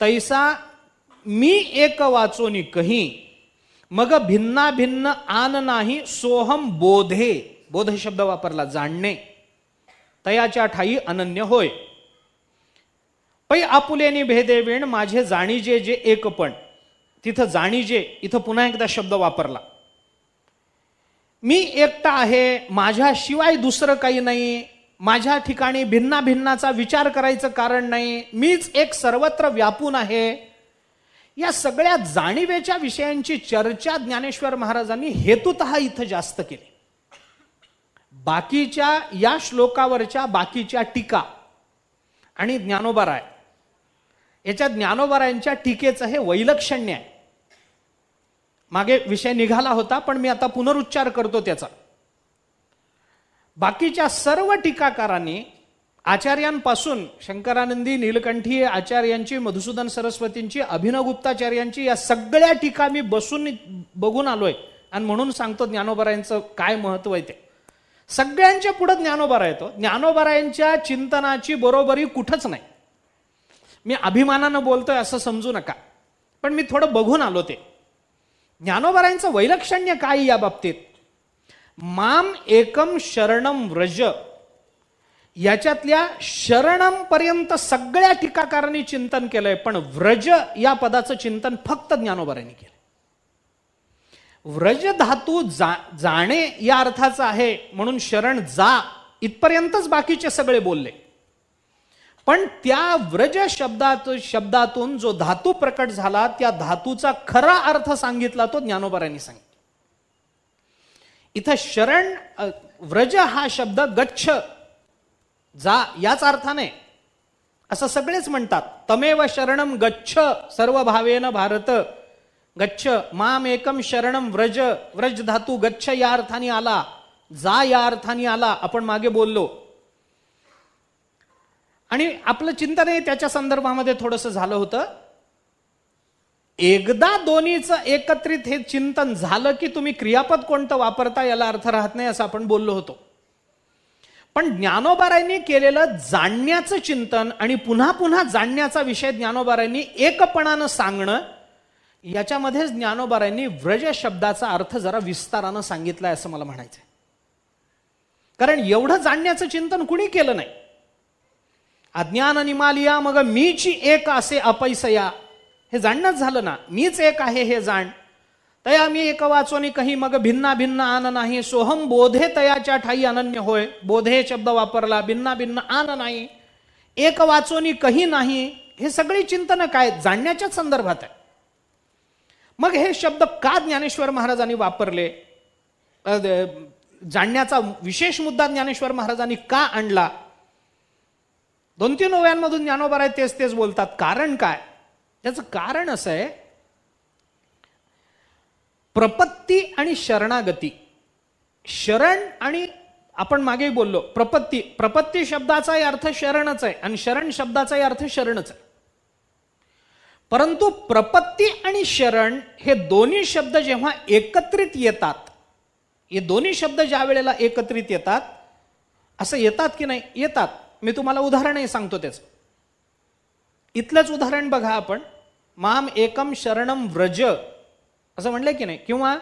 तैसा मी एक वाचोनी कही, मग भिन्ना भिन्न आन नाही सोहम बोधे. बोध शब्द वापरला, जाणणे. तयाच्या ठाई अनन्य होय. पै आपुलेनी भेदे विण माझे जाणीजे जे एकपण. तिथं जाणीजे, इथं पुन्हा एकदा शब्द वापरला. मी एकटा आहे, माझ्याशिवाय दुसरं काही नाही, माझ्या ठिकाणी भिन्ना भिन्नाचा विचार करायचं कारण नाही, मीच एक सर्वत्र व्यापून आहे. या सगळ्या जाणीवेच्या विषयांची चर्चा ज्ञानेश्वर महाराजांनी हेतुतः इथं जास्त केली. बाकीच्या या श्लोकावरच्या बाकीच्या टीका आणि ज्ञानोबराय, याच्या ज्ञानोबरायांच्या टीकेचं हे वैलक्षण्य आहे. मागे विषय निघाला होता, पण मी आता पुनरुच्चार करतो त्याचा. बाकीच्या सर्व टीकाकारांनी आचार्यांपासून शंकरानंदी, नीलकंठी आचार्यांची, मधुसूदन सरस्वतींची, अभिनवगुप्ताचार्यांची, या सगळ्या टीका मी बघून आलोय आणि म्हणून सांगतो ज्ञानोबरायांचं काय महत्व आहे ते. सगळ्यांच्या पुढे ज्ञानोबराय येतो. ज्ञानोबरायांच्या चिंतनाची बरोबरी कुठंच नाही. मी अभिमानानं बोलतोय असं समजू नका, पण मी थोडं बघून आलो ते. ज्ञानोबरायांचं वैलक्षण्य काय या बाबतीत? माम एकम शरणम व्रज, याच्यातल्या शरणम पर्यंत सगळ्या टीकाकारांनी चिंतन केलंय, पण व्रज या पदाचं चिंतन फक्त ज्ञानोबरायांनी केलं. व्रज धातू जाणे या अर्थाचा आहे, म्हणून शरण जा इथपर्यंतच बाकीचे सगळे बोलले. पण त्या व्रज शब्दातून जो धातू प्रकट झाला, त्या धातूचा खरा अर्थ सांगितला तो ज्ञानोबरायांनी सांगितला. इथं शरण, व्रज हा शब्द गच्छ, जा याच अर्थाने असं सगळेच म्हणतात. तमेव शरणम गच्छ सर्व भावेन भारत, गच्छ माम एकम शरणम व्रज. व्रज धातू गच्छ या अर्थाने आला, जा या अर्थाने आला, आपण मागे बोललो. आणि आपलं चिंतन त्याच्या संदर्भामध्ये थोडंसं झालं होतं. एकदा दोन्हीचं एकत्रित हे चिंतन झालं की तुम्ही क्रियापद कोणतं वापरता याला अर्थ राहत नाही असं आपण बोललो होतो. पण ज्ञानोबारायांनी केलेलं जाणण्याचं चिंतन आणि पुन्हा पुन्हा जाणण्याचा विषय ज्ञानोबारायांनी एकपणानं सांगणं, याच्यामध्येच ज्ञानोबारायांनी व्रज शब्दाचा अर्थ जरा विस्तारानं सांगितलाय असं मला म्हणायचंय. कारण एवढं जाणण्याचं चिंतन कुणी केलं नाही. अज्ञान निमालिया मग मीची एक असे अपैसया, हे जाणणंच झालं ना. मीच एक आहे हे जाण. तया मी एक वाचोनी कही मग भिन्ना भिन्न आन नाही. सोहम बोधे तयाच्या ठाई अनन्य होय. बोधे शब्द वापरला, भिन्ना भिन्न आन नाही. एक वाचोनी कही नाही. हे सगळी चिंतन काय जाणण्याच्याच संदर्भात आहे. मग हे शब्द का ज्ञानेश्वर महाराजांनी वापरले, जाणण्याचा विशेष मुद्दा ज्ञानेश्वर महाराजांनी का आणला, 2-3 ओव्यांमधून ज्ञानोबा तेच बोलतात. कारण काय? त्याचं कारण असं आहे, प्रपत्ती आणि शरणागती. शरण आणि आपण मागे बोललो प्रपत्ती, प्रपत्ती शब्दाचाही अर्थ शरणच आहे आणि शरण शब्दाचाही अर्थ शरणच आहे. परंतु प्रपत्ती आणि शरण हे दोन्ही शब्द जेव्हा एकत्रित येतात, हे दोन्ही शब्द ज्या वेळेला एकत्रित येतात, असं येतात की नाही? येतात. मी तुम्हाला उदाहरणही सांगतो त्याचं. इथलंच उदाहरण बघा आपण. माम एकम शरणम व्रज असं म्हणलंय की नाही? किंवा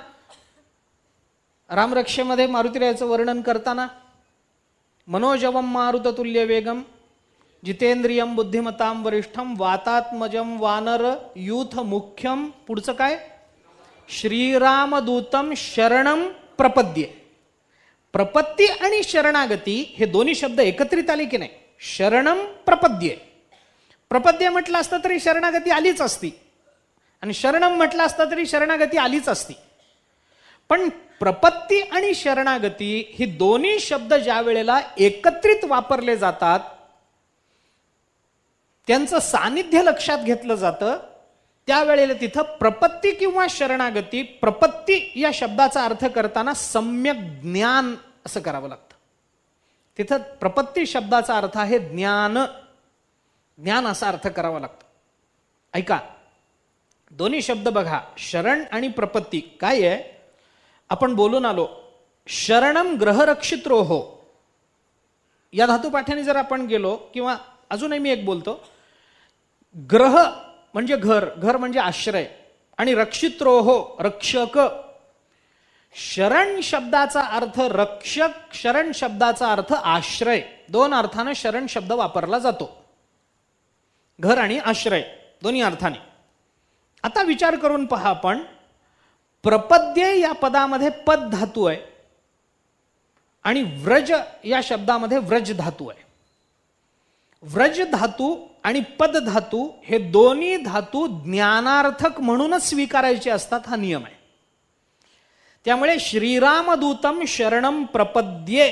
रामरक्षेमध्ये मारुतीरायाचं वर्णन करताना मनोजवम मारुततुल्य वेगम जितेंद्रियम बुद्धिमताम वरिष्ठम वातात्मजम वानर यूथ मुख्यम. पुढचं काय? श्रीरामदूतम शरणम प्रपद्ये. प्रपत्ती आणि शरणागती हे दोन्ही शब्द एकत्रित आले की नाही? शरणम प्रपद्ये. प्रपद्ये म्हटलं असतं तरी शरणागती आलीच असती आणि शरणम म्हटलं असतं तरी शरणागती आलीच असती. पण प्रपत्ती आणि शरणागती ही दोन्ही शब्द ज्या वेळेला एकत्रित वापरले जातात, त्यांचं सानिध्य लक्षात घेतलं जातं, त्यावेळेला तिथं प्रपत्ती किंवा शरणागती, प्रपत्ती या शब्दाचा अर्थ करताना सम्यक ज्ञान असं करावं लागतं. तिथं प्रपत्ती शब्दाचा अर्थ आहे ज्ञान, ज्ञान असा अर्थ करावा लागतो. ऐका, दोन्ही शब्द बघा, शरण आणि प्रपत्ती काय आहे? आपण बोलून आलो, शरणम ग्रहरक्षित्रोहो या धातुपाठाने जर आपण गेलो, किंवा अजूनही मी एक बोलतो, ग्रह म्हणजे घर, घर म्हणजे आश्रय, आणि रक्षित्रोहो रक्षक. शरण शब्दाचा अर्थ रक्षक, शरण शब्दाचा अर्थ आश्रय. दोन अर्थाने शरण शब्द वापरला जातो, घर आणि आश्रय दोन्ही अर्थाने. आता विचार करून पहा आपण, प्रपद्ये या पदामध्ये पद धातू आहे आणि व्रज या शब्दामध्ये व्रज धातू आहे. व्रज धातू आणि पद धातू हे दोन्ही धातू ज्ञानार्थक म्हणूनच स्वीकारायचे असतात, हा नियम आहे. त्यामुळे श्रीरामदूतम शरणम प्रपद्ये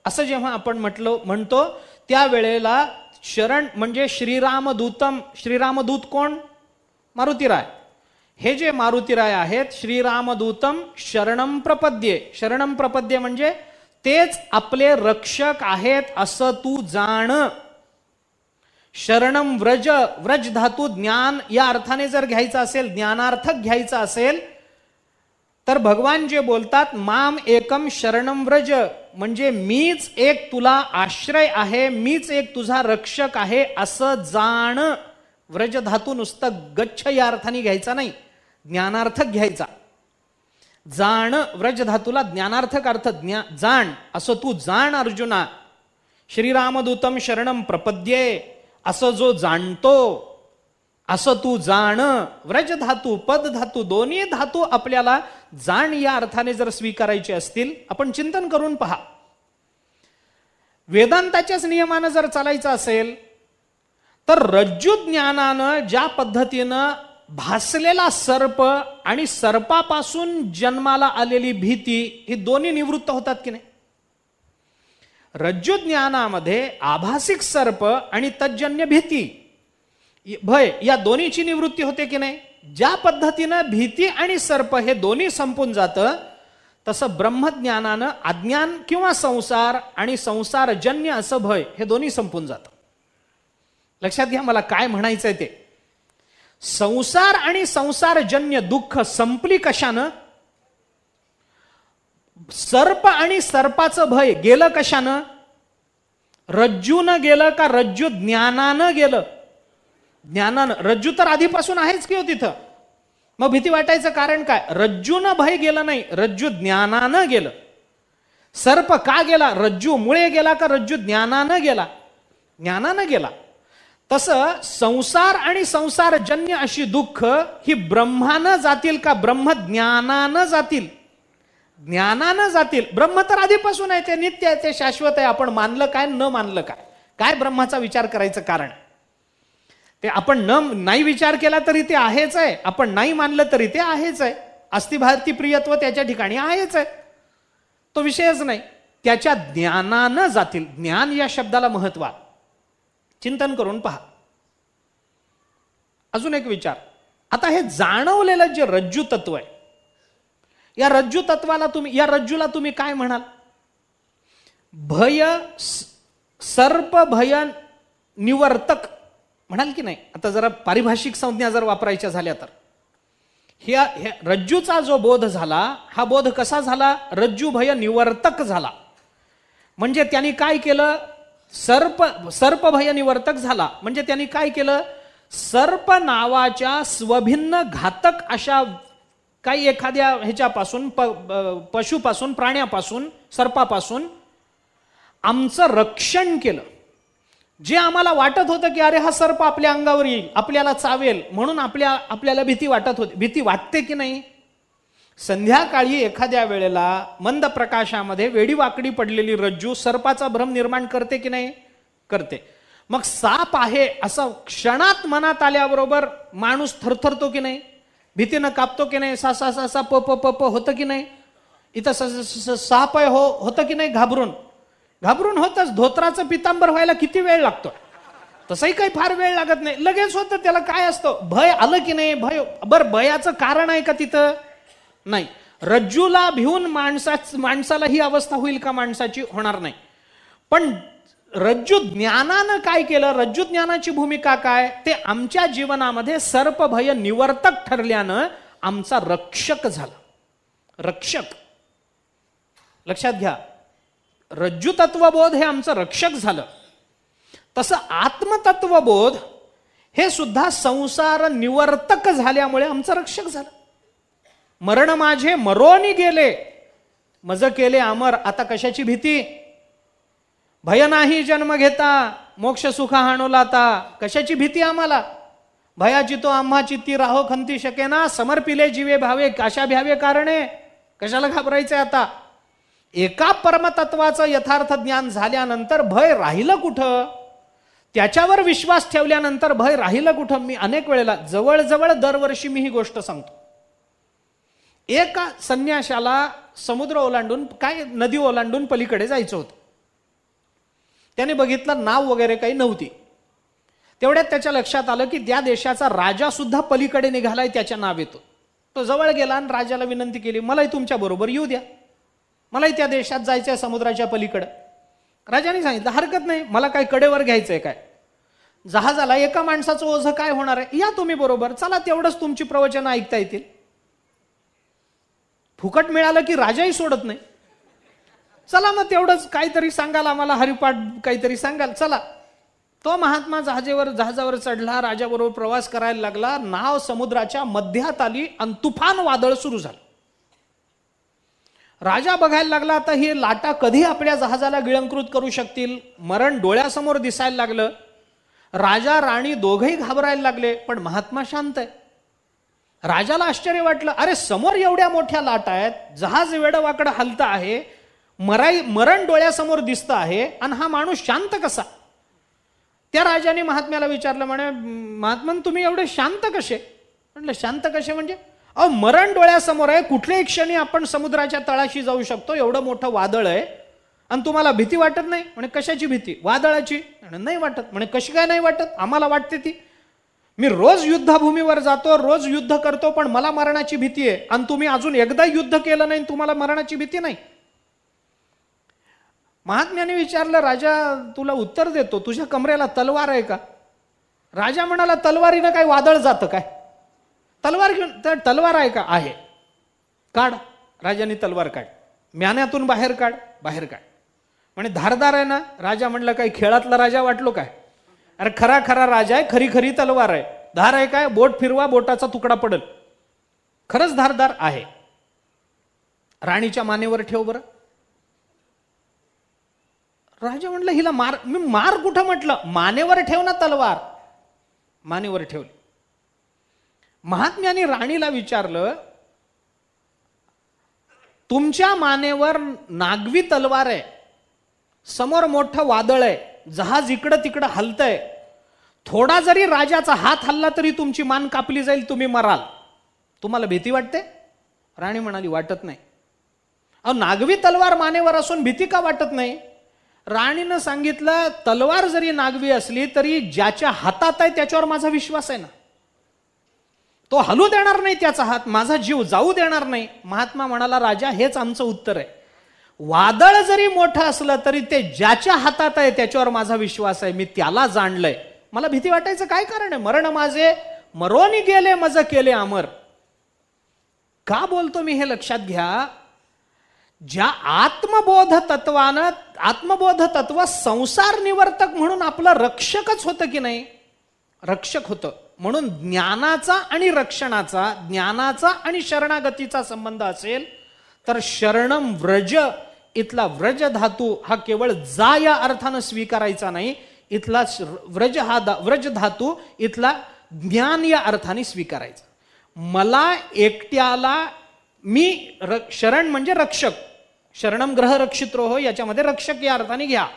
असं जेव्हा आपण म्हणतो, त्यावेळेला शरण म्हणजे श्रीरामदूतम. श्रीरामदूत कोण? मारुतीराय. हे जे मारुतीराय आहेत, श्रीरामदूतम शरणम प्रपद्ये. शरणम प्रपद्ये म्हणजे तेच आपले रक्षक आहेत असं तू जाण. शरणम व्रज, व्रज धातू ज्ञान या अर्थाने जर घ्यायचा असेल, ज्ञानार्थक घ्यायचा असेल, तर भगवान जे बोलतात माम एकम शरणम व्रज, म्हणजे मीच एक तुला आश्रय आहे, मीच एक तुझा रक्षक आहे असं जाण. व्रज धातू नुसतं गच्छ या अर्थाने घ्यायचा नाही, ज्ञानार्थक घ्यायचा. जाण व्रज धातूला ज्ञानार्थक अर्थ, जाण असं तू जाण अर्जुना. श्रीरामदूतम शरणम प्रपद्ये असं जो जाणतो असं तू जाण. व्रज धातू पद धातू दोन्ही धातू आपल्याला जाण या अर्थाने जर स्वीकारायचे असतील, आपण चिंतन करून पहा. वेदांताच्याच नियमानं जर चालायचं असेल तर रज्जू ज्ञानानं ज्या पद्धतीनं भासलेला सर्प आणि सर्पापासून जन्माला आलेली भीती ही दोन्ही निवृत्त होतात की नाही? रज्जू ज्ञानामध्ये आभासिक सर्प आणि तज्जन्य भीती, भय या दोन्हीची निवृत्ती होते की नाही? ज्या पद्धतीनं भीती आणि सर्प हे दोन्ही संपून जातं, तसं ब्रह्मज्ञानानं अज्ञान किंवा संसार आणि संसारजन्य असं भय हे दोन्ही संपून जातं. लक्षात घ्या मला काय म्हणायचंय ते. संसार आणि संसारजन्य दुःख संपली कशानं? सर्प आणि सर्पाचं भय गेलं कशानं? रज्जूनं गेलं का रज्जू ज्ञानानं गेलं? ज्ञानानं. रज्जू तर आधीपासून आहेच की हो तिथं, मग भीती वाटायचं कारण काय? रज्जूनं भय गेलं नाही, रज्जू ज्ञानानं गेलं. सर्प का गेला? रज्जू मुळे गेला का रज्जू ज्ञानानं गेला? ज्ञानानं गेला. तसं संसार आणि संसारजन्य अशी दुःख ही ब्रह्मानं जातील का ब्रह्मज्ञानानं जातील? ज्ञानानं जातील. ब्रह्म तर आधीपासून आहे, ते नित्य आहे, ते शाश्वत आहे. आपण मानलं काय न मानलं काय? काय ब्रह्माचा विचार करायचं कारण? ते आपण नाही विचार केला तरी ते आहेच आहे, आपण नाही मानलं तरी ते आहेच आहे. अस्ति भारती प्रियत्व त्याच्या ठिकाणी आहेच आहे, तो विषयच नाही. त्याच्या ज्ञानानं जातील. ज्ञान या शब्दाला महत्व आहे. चिंतन करून पहा. अजून एक विचार. आता हे जाणवलेलं जे रज्जू तत्व आहे, या रज्जू तत्वाला तुम्ही, या रज्जूला तुम्ही काय म्हणाल? भय, सर्प भय निवर्तक म्हणाल की नाही? आता जरा पारिभाषिक संज्ञा जर वापरायच्या झाल्या तर ह्या रज्जूचा जो बोध झाला, हा बोध कसा झाला? रज्जू भय निवर्तक झाला. म्हणजे त्यांनी काय केलं? सर्प भय निवर्तक झाला म्हणजे त्यांनी काय केलं? सर्प नावाच्या स्वभिन्न घातक अशा काही एखाद्या ह्याच्यापासून, पशुपासून, प्राण्यापासून, सर्पापासून आमचं रक्षण केलं. जे आम्हाला वाटत होतं की अरे हा सर्प आपल्या अंगावर येईल, आपल्याला चावेल, म्हणून आपल्याला भीती वाटत होती. भीती वाटते की नाही? संध्याकाळी एखाद्या वेळेला मंद प्रकाशामध्ये वेडीवाकडी पडलेली रज्जू सर्पाचा भ्रम निर्माण करते की नाही? करते. मग साप आहे असं क्षणात मनात आल्याबरोबर माणूस थरथरतो की नाही? भीतीनं कापतो की नाही? सा सा सा सा प प प प होतं की नाही? इथं साप आहे हो, होतं की नाही? घाबरून होतच. धोत्राचं पितांबर व्हायला किती वेळ लागतो? तसंही काही फार वेळ लागत नाही, लगेच होतं. त्याला काय असतं? भय आलं की नाही? बरं, भयाचं कारण आहे का तिथं? नाही. रज्जूला भिवून माणसाला ही अवस्था होईल का? माणसाची होणार नाही. पण रज्जू ज्ञानानं काय केलं? रज्जू ज्ञानाची भूमिका काय? ते आमच्या जीवनामध्ये सर्प भय निवर्तक ठरल्यानं आमचा रक्षक झाला. रक्षक, लक्षात घ्या. रज्जू तत्वबोध हे आमचं रक्षक झालं. तसं आत्मतत्वबोध हे सुद्धा संसार निवर्तक झाल्यामुळे आमचं रक्षक झालं. मरण माझे मरोनी गेले, मज केले अमर, आता कशाची भीती? भय नाही जन्म घेता, मोक्ष सुख हाणोलाता. कशाची भीती आम्हाला? भयाची तो आम्हा चित्ती राहो खंती शकेना, समर्पिले जीवे भावे कशा भ्यावे कारणे. कशाला घाबरायचंय आता? एका परमतत्वाचं यथार्थ ज्ञान झाल्यानंतर भय राहिलं कुठं? त्याच्यावर विश्वास ठेवल्यानंतर भय राहिलं कुठं? मी अनेक वेळेला, जवळजवळ दरवर्षी मी ही गोष्ट सांगतो. एका संन्याशाला समुद्र ओलांडून, काय नदी ओलांडून पलीकडे जायचं होतं. त्याने बघितलं नाव वगैरे काही नव्हती. तेवढ्यात त्याच्या लक्षात आलं की त्या देशाचा राजा सुद्धा पलीकडे निघालाय, त्याच्या नाव येतो. तो जवळ गेला आणि राजाला विनंती केली, मलाही तुमच्या बरोबर येऊ द्या, मलाही त्या देशात जायचंय समुद्राच्या पलीकडे. राजाने सांगितलं हरकत नाही, मला काय कडेवर घ्यायचंय काय? जहाजाला एका माणसाचं ओझं काय होणार आहे, या तुम्ही बरोबर, चला तेवढंच तुमची प्रवचनं ऐकता येतील. फुकट मिळालं की राजाही सोडत नाही. चला मग तेवढंच काहीतरी सांगाल आम्हाला, हरिपाठ काहीतरी सांगाल, चला. तो महात्मा जहाजावर चढला, राजाबरोबर प्रवास करायला लागला. नाव समुद्राच्या मध्यात आली आणि तुफान वादळ सुरू झालं. राजा बघायला लागला, आता हे लाटा कधी आपल्या जहाजाला गिळंकृत करू शकतील. मरण डोळ्यासमोर दिसायला लागलं. राजा राणी दोघंही घाबरायला लागले, पण महात्मा शांत आहे. राजाला आश्चर्य वाटलं, अरे समोर एवढ्या मोठ्या लाटा आहेत, जहाज वेडवाकडं हलतं आहे, मरण डोळ्यासमोर दिसतं आहे, आणि हा माणूस शांत कसा? त्या राजाने महात्म्याला विचारलं, म्हणे महात्मन तुम्ही एवढे शांत कसे? म्हटलं शांत कसे म्हणजे? अहो मरण डोळ्यासमोर आहे, कुठल्याही क्षणी आपण समुद्राच्या तळाशी जाऊ शकतो, एवढं मोठं वादळ आहे, आणि तुम्हाला भीती वाटत नाही? म्हणे कशाची भीती? वादळाची. नाही वाटत. म्हणे कशी काय नाही वाटत? आम्हाला वाटते ती. मी रोज युद्धभूमीवर जातो, रोज युद्ध करतो, पण मला मरणाची भीती आहे, आणि तुम्ही अजून एकदा युद्ध केलं नाही, तुम्हाला मरणाची भीती नाही? महात्म्याने विचारलं, राजा तुला उत्तर देतो, तुझ्या कमरेला तलवार आहे का? राजा म्हणाला, तलवारीनं काय वादळ जातं काय? तलवार घेऊन, तर तलवार आहे का? आहे. काढ. राजाने तलवार काढ. म्यान्यातून बाहेर काढ. बाहेर काढ. म्हणे धारदार आहे ना? राजा म्हणलं, काय खेळातला राजा वाटलो काय? अरे खरा खरा राजा आहे, खरी खरी तलवार आहे. धार आहे काय? बोट फिरवा, बोटाचा तुकडा पडल. खरंच धारदार आहे. राणीच्या मानेवर ठेव बरं. राजा म्हणलं, हिला मार. मी मार कुठं म्हटलं? मानेवर ठेव ना तलवार. मानेवर ठेवली. महात्म्याने राणीला विचारलं, तुमच्या मानेवर नागवी तलवार आहे, समोर मोठं वादळ आहे, जहाज इकडं तिकडं हलतंय, थोडा जरी राजाचा हात हल्ला तरी तुमची मान कापली जाईल, तुम्ही मराल. तुम्हाला भीती वाटते? राणी म्हणाली, वाटत नाही. अहो, नागवी तलवार मानेवर असून भीती का वाटत नाही? राणीनं सांगितलं, तलवार जरी नागवी असली तरी ज्याच्या हातात आहे त्याच्यावर माझा विश्वास आहे ना. तो हलू देणार नाही त्याचा हात, माझा जीव जाऊ देणार नाही. महात्मा म्हणाला, राजा हेच आमचं उत्तर आहे. वादळ जरी मोठं असलं तरी ते ज्याच्या हातात आहे त्याच्यावर माझा विश्वास आहे. मी त्याला जाणलंय. मला भीती वाटायचं काय कारण आहे? मरण माझे मरोनी गेले, मज केले अमर. का बोलतो मी हे लक्षात घ्या. ज्या आत्मबोध तत्वानं, आत्मबोध तत्व संसार निवर्तक म्हणून आपलं रक्षकच होतं की नाही? रक्षक होतं. म्हणून ज्ञानाचा आणि रक्षणाचा, ज्ञानाचा आणि शरणागतीचा संबंध असेल तर शरणम व्रज इथला व्रज धातू हा केवळ जा या अर्थानं स्वीकारायचा नाही. इथला व्रज धातू इथला ज्ञान या अर्थाने स्वीकारायचा. मला एकट्याला, मी शरण म्हणजे रक्षक, शरणम ग्रह रक्षित्रो, याच्यामध्ये रक्षक या अर्थाने घ्या.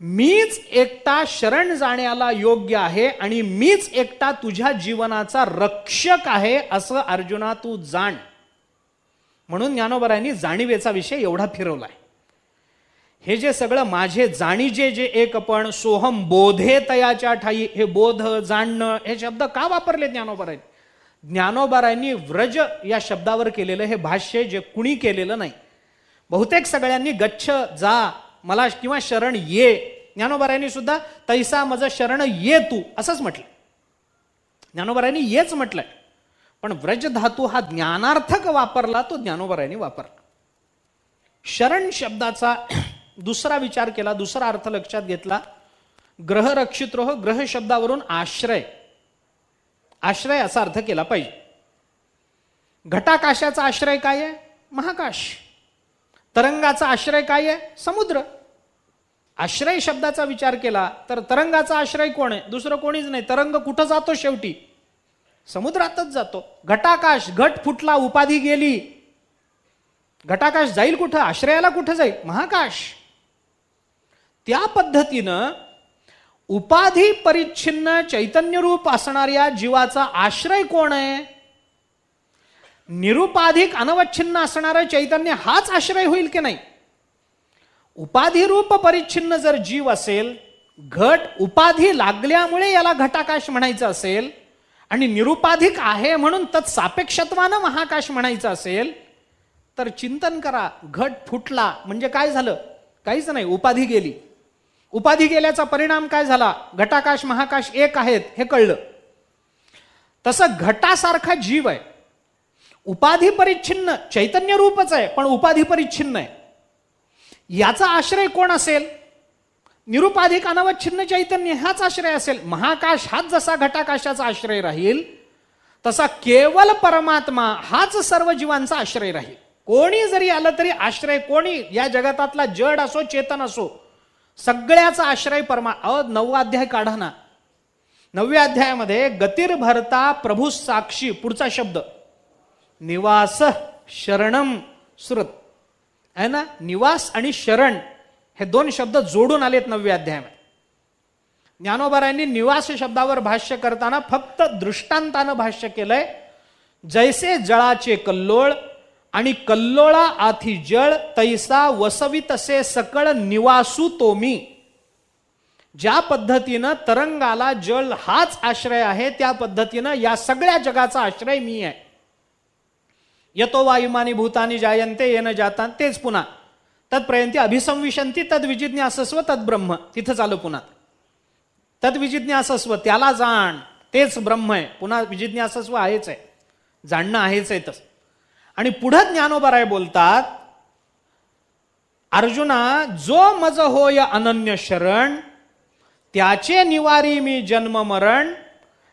मीच एकटा शरण जाण्याला योग्य आहे आणि मीच एकटा तुझ्या जीवनाचा रक्षक आहे असं अर्जुना तू जाण. म्हणून ज्ञानोबरायांनी जाणीवेचा विषय एवढा फिरवलाय. हे जे सगळं माझे जाणीजे जे एकपण, सोहम बोधे तयाच्या ठाई, हे बोध, जाणणं हे शब्द का वापरले ज्ञानोबरायांनी? ज्ञानोबरायांनी व्रज या शब्दावर केलेलं हे भाष्य जे कुणी केलेलं नाही. बहुतेक सगळ्यांनी गच्छ, जा, मला किंवा शरण ये. ज्ञानोबरायांनी सुद्धा तैसा मज शरण ये तू असंच म्हटलं. ज्ञानोबरायांनी येच म्हटलंय. पण व्रज धातू हा ज्ञानार्थक वापरला, तो ज्ञानोबरायांनी वापरला. शरण शब्दाचा दुसरा विचार केला, दुसरा अर्थ लक्षात घेतला. ग्रह रक्षित्रोह, ग्रह शब्दावरून आश्रय, आश्रय असा अर्थ केला पाहिजे. घटाकाशाचा आश्रय काय आहे? महाकाश. तरंगाचा आश्रय काय आहे? समुद्र. आश्रय शब्दाचा विचार केला तर तरंगाचा आश्रय कोण आहे? दुसरं कोणीच नाही. तरंग कुठं जातो? शेवटी समुद्रातच जातो. घटाकाश, घट फुटला, उपाधी गेली, घटाकाश जाईल कुठं? आश्रयाला कुठं जाईल? महाकाश. त्या पद्धतीनं उपाधी परिच्छिन्न चैतन्यरूप असणाऱ्या जीवाचा आश्रय कोण आहे? निरुपाधिक अनवच्छिन्न असणारं चैतन्य हाच आश्रय होईल की नाही? उपाधिरूप परिच्छिन्न जर जीव असेल, घट उपाधी लागल्यामुळे याला घटाकाश म्हणायचं असेल आणि निरुपाधिक आहे म्हणून तत्सापेक्षत्वानं महाकाश म्हणायचं असेल तर चिंतन करा. घट फुटला म्हणजे काय झालं? काहीच नाही, उपाधी गेली. उपाधी गेल्याचा परिणाम काय झाला? घटाकाश महाकाश एक आहेत हे कळलं. तसं घटासारखा जीव आहे, उपाधी परिच्छिन्न, चैतन्य रूपच आहे पण उपाधी परिच्छिन्न आहे. याचा आश्रय कोण असेल? निरुपाधिक अनवच्छिन्न चैतन्य हाच आश्रय असेल. महाकाश हाच जसा घटाकाशाचा आश्रय राहील तसा केवल परमात्मा हाच सर्व जीवांचा आश्रय राहील. कोणी जरी आलं तरी आश्रय, कोणी या जगतातला जड असो चेतन असो, सगळ्याचा आश्रय परमात्मा. 9वा अध्याय काढा ना. 9व्या अध्यायामध्ये गतिर् भरता प्रभू साक्षी, पुढचा शब्द निवास शरणम श्रुत आहे ना. निवास आणि शरण हे दोन शब्द जोडून आलेत 9व्या अध्यायामध्ये. ज्ञानोबरायांनी निवास शब्दावर भाष्य करताना फक्त दृष्टांतानं भाष्य केलंय. जैसे जळाचे कल्लोळ आणि कल्लोळा आथी जळ, तैसा वसवी तसे सकळ निवासू तोमी. ज्या पद्धतीनं तरंगाला जळ हाच आश्रय आहे त्या पद्धतीनं या सगळ्या जगाचा आश्रय मी आहे. यतो वा इमानी भूतानी जायन्ते येन जाता, तेच पुन्हा तत्प्रयंती अभिसंविशंती तद विजिज्ञासस्व तद ब्रह्म, तिथं चालू पुन्हा. तद्विजिज्ञासस्व, त्याला जाण, तेच ब्रह्म आहे. पुन्हा विजिज्ञासस्व आहेच आहे, जाणणं आहेच आहे तसं. आणि पुढं ज्ञानोबराय बोलतात, अर्जुना जो मज होय अनन्य शरण, त्याचे निवारी मी जन्म मरण,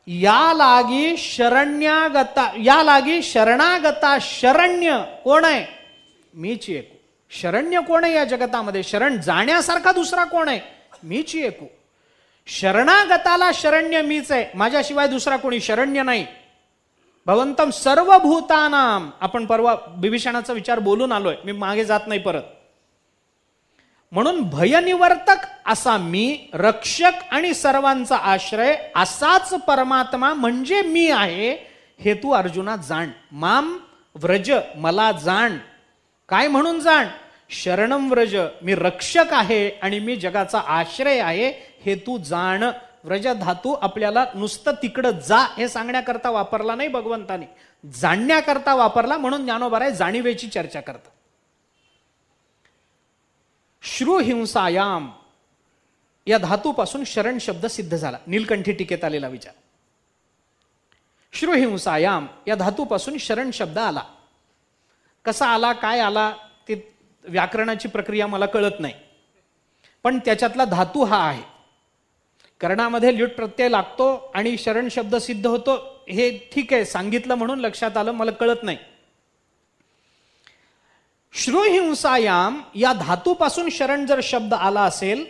या लागी शरणागता शरण्य कोण आहे? मीच एकू. शरण्य कोण आहे या जगतामध्ये? शरण जाण्यासारखा दुसरा कोण आहे? मीच एकू. शरणागताला शरण्य मीच आहे, माझ्याशिवाय दुसरा कोणी शरण्य नाही. भवंतम सर्वभूतानाम, आपण परवा बिभीषणाचा विचार बोलून आलोय, मी मागे जात नाही परत. म्हणून भयनिवर्तक असा मी, रक्षक आणि सर्वांचा आश्रय असाच परमात्मा म्हणजे मी आहे, हे तू अर्जुना जाण. माम व्रज, मला जाण. काय म्हणून जाण? शरणम व्रज, मी रक्षक आहे आणि मी जगाचा आश्रय आहे, हे तू जाण. व्रज धातू आपल्याला नुसतं तिकडं जा हे सांगण्याकरता वापरला नाही भगवंताने, जाणण्याकरता वापरला. म्हणून ज्ञानोबराय जाणीवेची चर्चा करतात. श्रुहिंसायाम या धातूपासून शरण शब्द सिद्ध झाला. नीलकंठी टीकेत आलेला विचार. श्रुहिंसायाम या धातूपासून शरण शब्द आला. कसा आला, काय आला, ते व्याकरणाची प्रक्रिया मला कळत नाही, पण त्याच्यातला धातू हा आहे. कर्णामध्ये ल्युट प्रत्यय लागतो आणि शरण शब्द सिद्ध होतो, हे ठीक आहे, सांगितलं म्हणून लक्षात आलं, मला कळत नाही. श्रुहिंसायाम या धातूपासून शरण जर शब्द आला असेल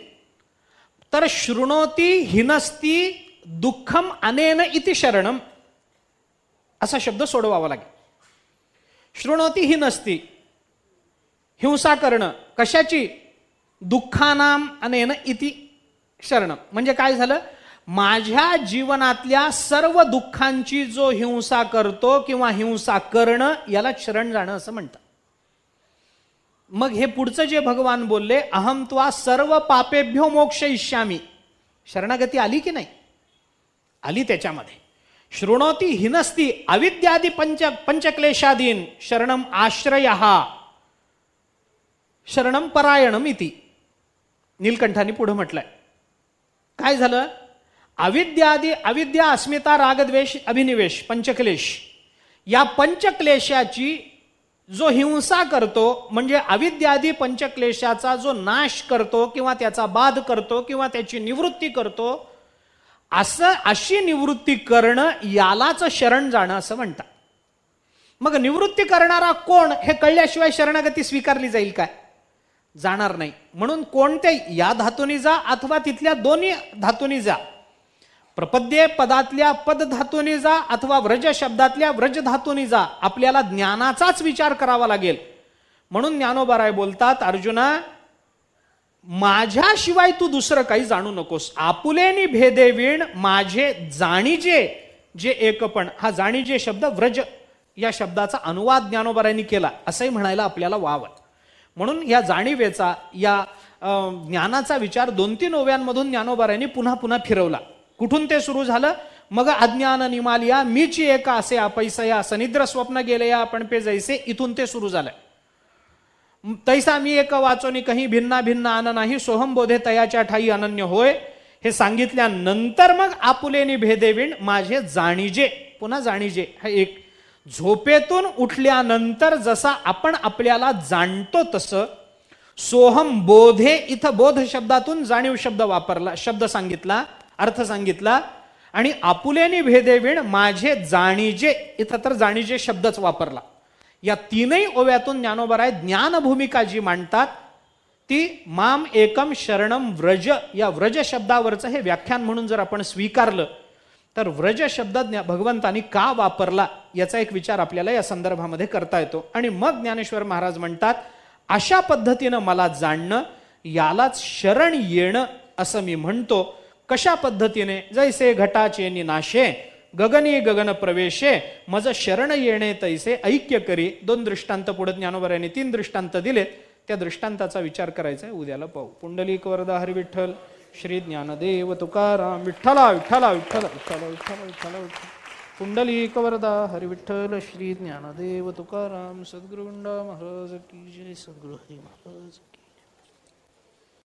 तर शृणोती हिनस्ती दुःखम अनेन इति शरणम असा शब्द सोडवावा लागेल. शृणोती हिनस्ती, हिंसा करणं कशाची? दुःखानाम अनेन इति शरणम. म्हणजे काय झालं? माझ्या जीवनातल्या सर्व दुःखांची जो हिंसा करतो किंवा हिंसा करणं, याला शरण जाणं असं म्हणतात. मग हे पुढचं जे भगवान बोलले, अहम त्वा सर्व पापेभ्यो मोक्षयिष्यामी, शरणागती आली की नाही? आली त्याच्यामध्ये. शृणोती हिनस्ती अविद्यादी पंचक्लेशादीन शरणम आश्रयः शरणम परायणम इति. नीलकंठाने पुढे म्हटलंय. काय झालं? अविद्या, अस्मिता, रागद्वेष, अभिनिवेश, पंचक्लेश, या पंचक्लेशाची जो हिंसा करतो, म्हणजे अविद्यादी पंचक्लेशाचा जो नाश करतो किंवा त्याचा बाध करतो किंवा त्याची निवृत्ती करतो, अशी निवृत्ती करणं, यालाच शरण जाणं असं म्हणतात. मग निवृत्ती करणारा कोण हे कळल्याशिवाय शरणागती स्वीकारली जाईल काय? जाणार नाही. म्हणून कोणत्या, या धातूनी जा अथवा तिथल्या दोन्ही धातूनी जा, प्रपद्ये पदातल्या पद धातूनी जा अथवा व्रज शब्दातल्या व्रज धातूनी जा, आपल्याला ज्ञानाचाच विचार करावा लागेल. म्हणून ज्ञानोबराय बोलतात, अर्जुना माझ्याशिवाय तू दुसरं काही जाणू नकोस. आपुलेनी भेदे वीण माझे जाणीजे जे एकपण. हा जाणीजे शब्द व्रज या शब्दाचा अनुवाद ज्ञानोबरायांनी केला असंही म्हणायला आपल्याला वाव. म्हणून या जाणीवेचा, या ज्ञानाचा विचार 2-3 ओव्यांमधून ज्ञानोबरायांनी पुन्हा पुन्हा फिरवला. कुठून ते सुरू झालं? मग अज्ञान निमालिया मीची एका असे अपैसया सनिद्र स्वप्न गेले या आपण पे जैसे, इथून ते सुरू झालंय. तैसा मी एक वाचोनी कहीं भिन्ना भिन्न आन नाही, सोहम बोधे तयाच्या ठाई अनन्य होय, हे सांगितल्यानंतर मग आपुलेनी भेदेविण माझे जाणीजे. पुन्हा जाणीजे हा एक. झोपेतून उठल्यानंतर जसा आपण आपल्याला जाणतो तसं सोहम बोधे, इथं बोध शब्दातून जाणीव शब्द वापरला, शब्द सांगितला, अर्थ सांगितला. आणि आपुलेनी भेदेविण माझे जाणीजे, इथं तर जाणीजे शब्दच वापरला. या 3ही ओव्यातून ज्ञानोबराय ज्ञान भूमिका जी मांडतात ती माम एकम शरणम व्रज, या व्रज शब्दावरचं हे व्याख्यान म्हणून जर आपण स्वीकारलं तर व्रज शब्द भगवंतानी का वापरला याचा एक विचार आपल्याला या संदर्भामध्ये करता येतो. आणि मग ज्ञानेश्वर महाराज म्हणतात, अशा पद्धतीनं मला जाणणं, यालाच शरण येणं असं मी म्हणतो. कशा पद्धतीने? जैसे घटाचे निनाशे गगनी गगन प्रवेशे मज शरण येणे तैसे ऐक्य करी. 2 दृष्टांत पुढे ज्ञानोबरायांनी 3 दृष्टांत दिलेत. त्या दृष्टांताचा विचार करायचा आहे, उद्याला पाहू. पुंडलिक वरदा हरी विठ्ठल श्री ज्ञानदेव तुकाराम. विठ्ठला विठ्ठला विठ्ठला विठ्ठला विठ्ठला विठ्ठला विठ्ठल. पुंडलिक वरदा हरी विठ्ठल श्री ज्ञानदेव तुकाराम. सद्गुरुंडा महाराज की जय. सद्गुरु हरी महाराज की.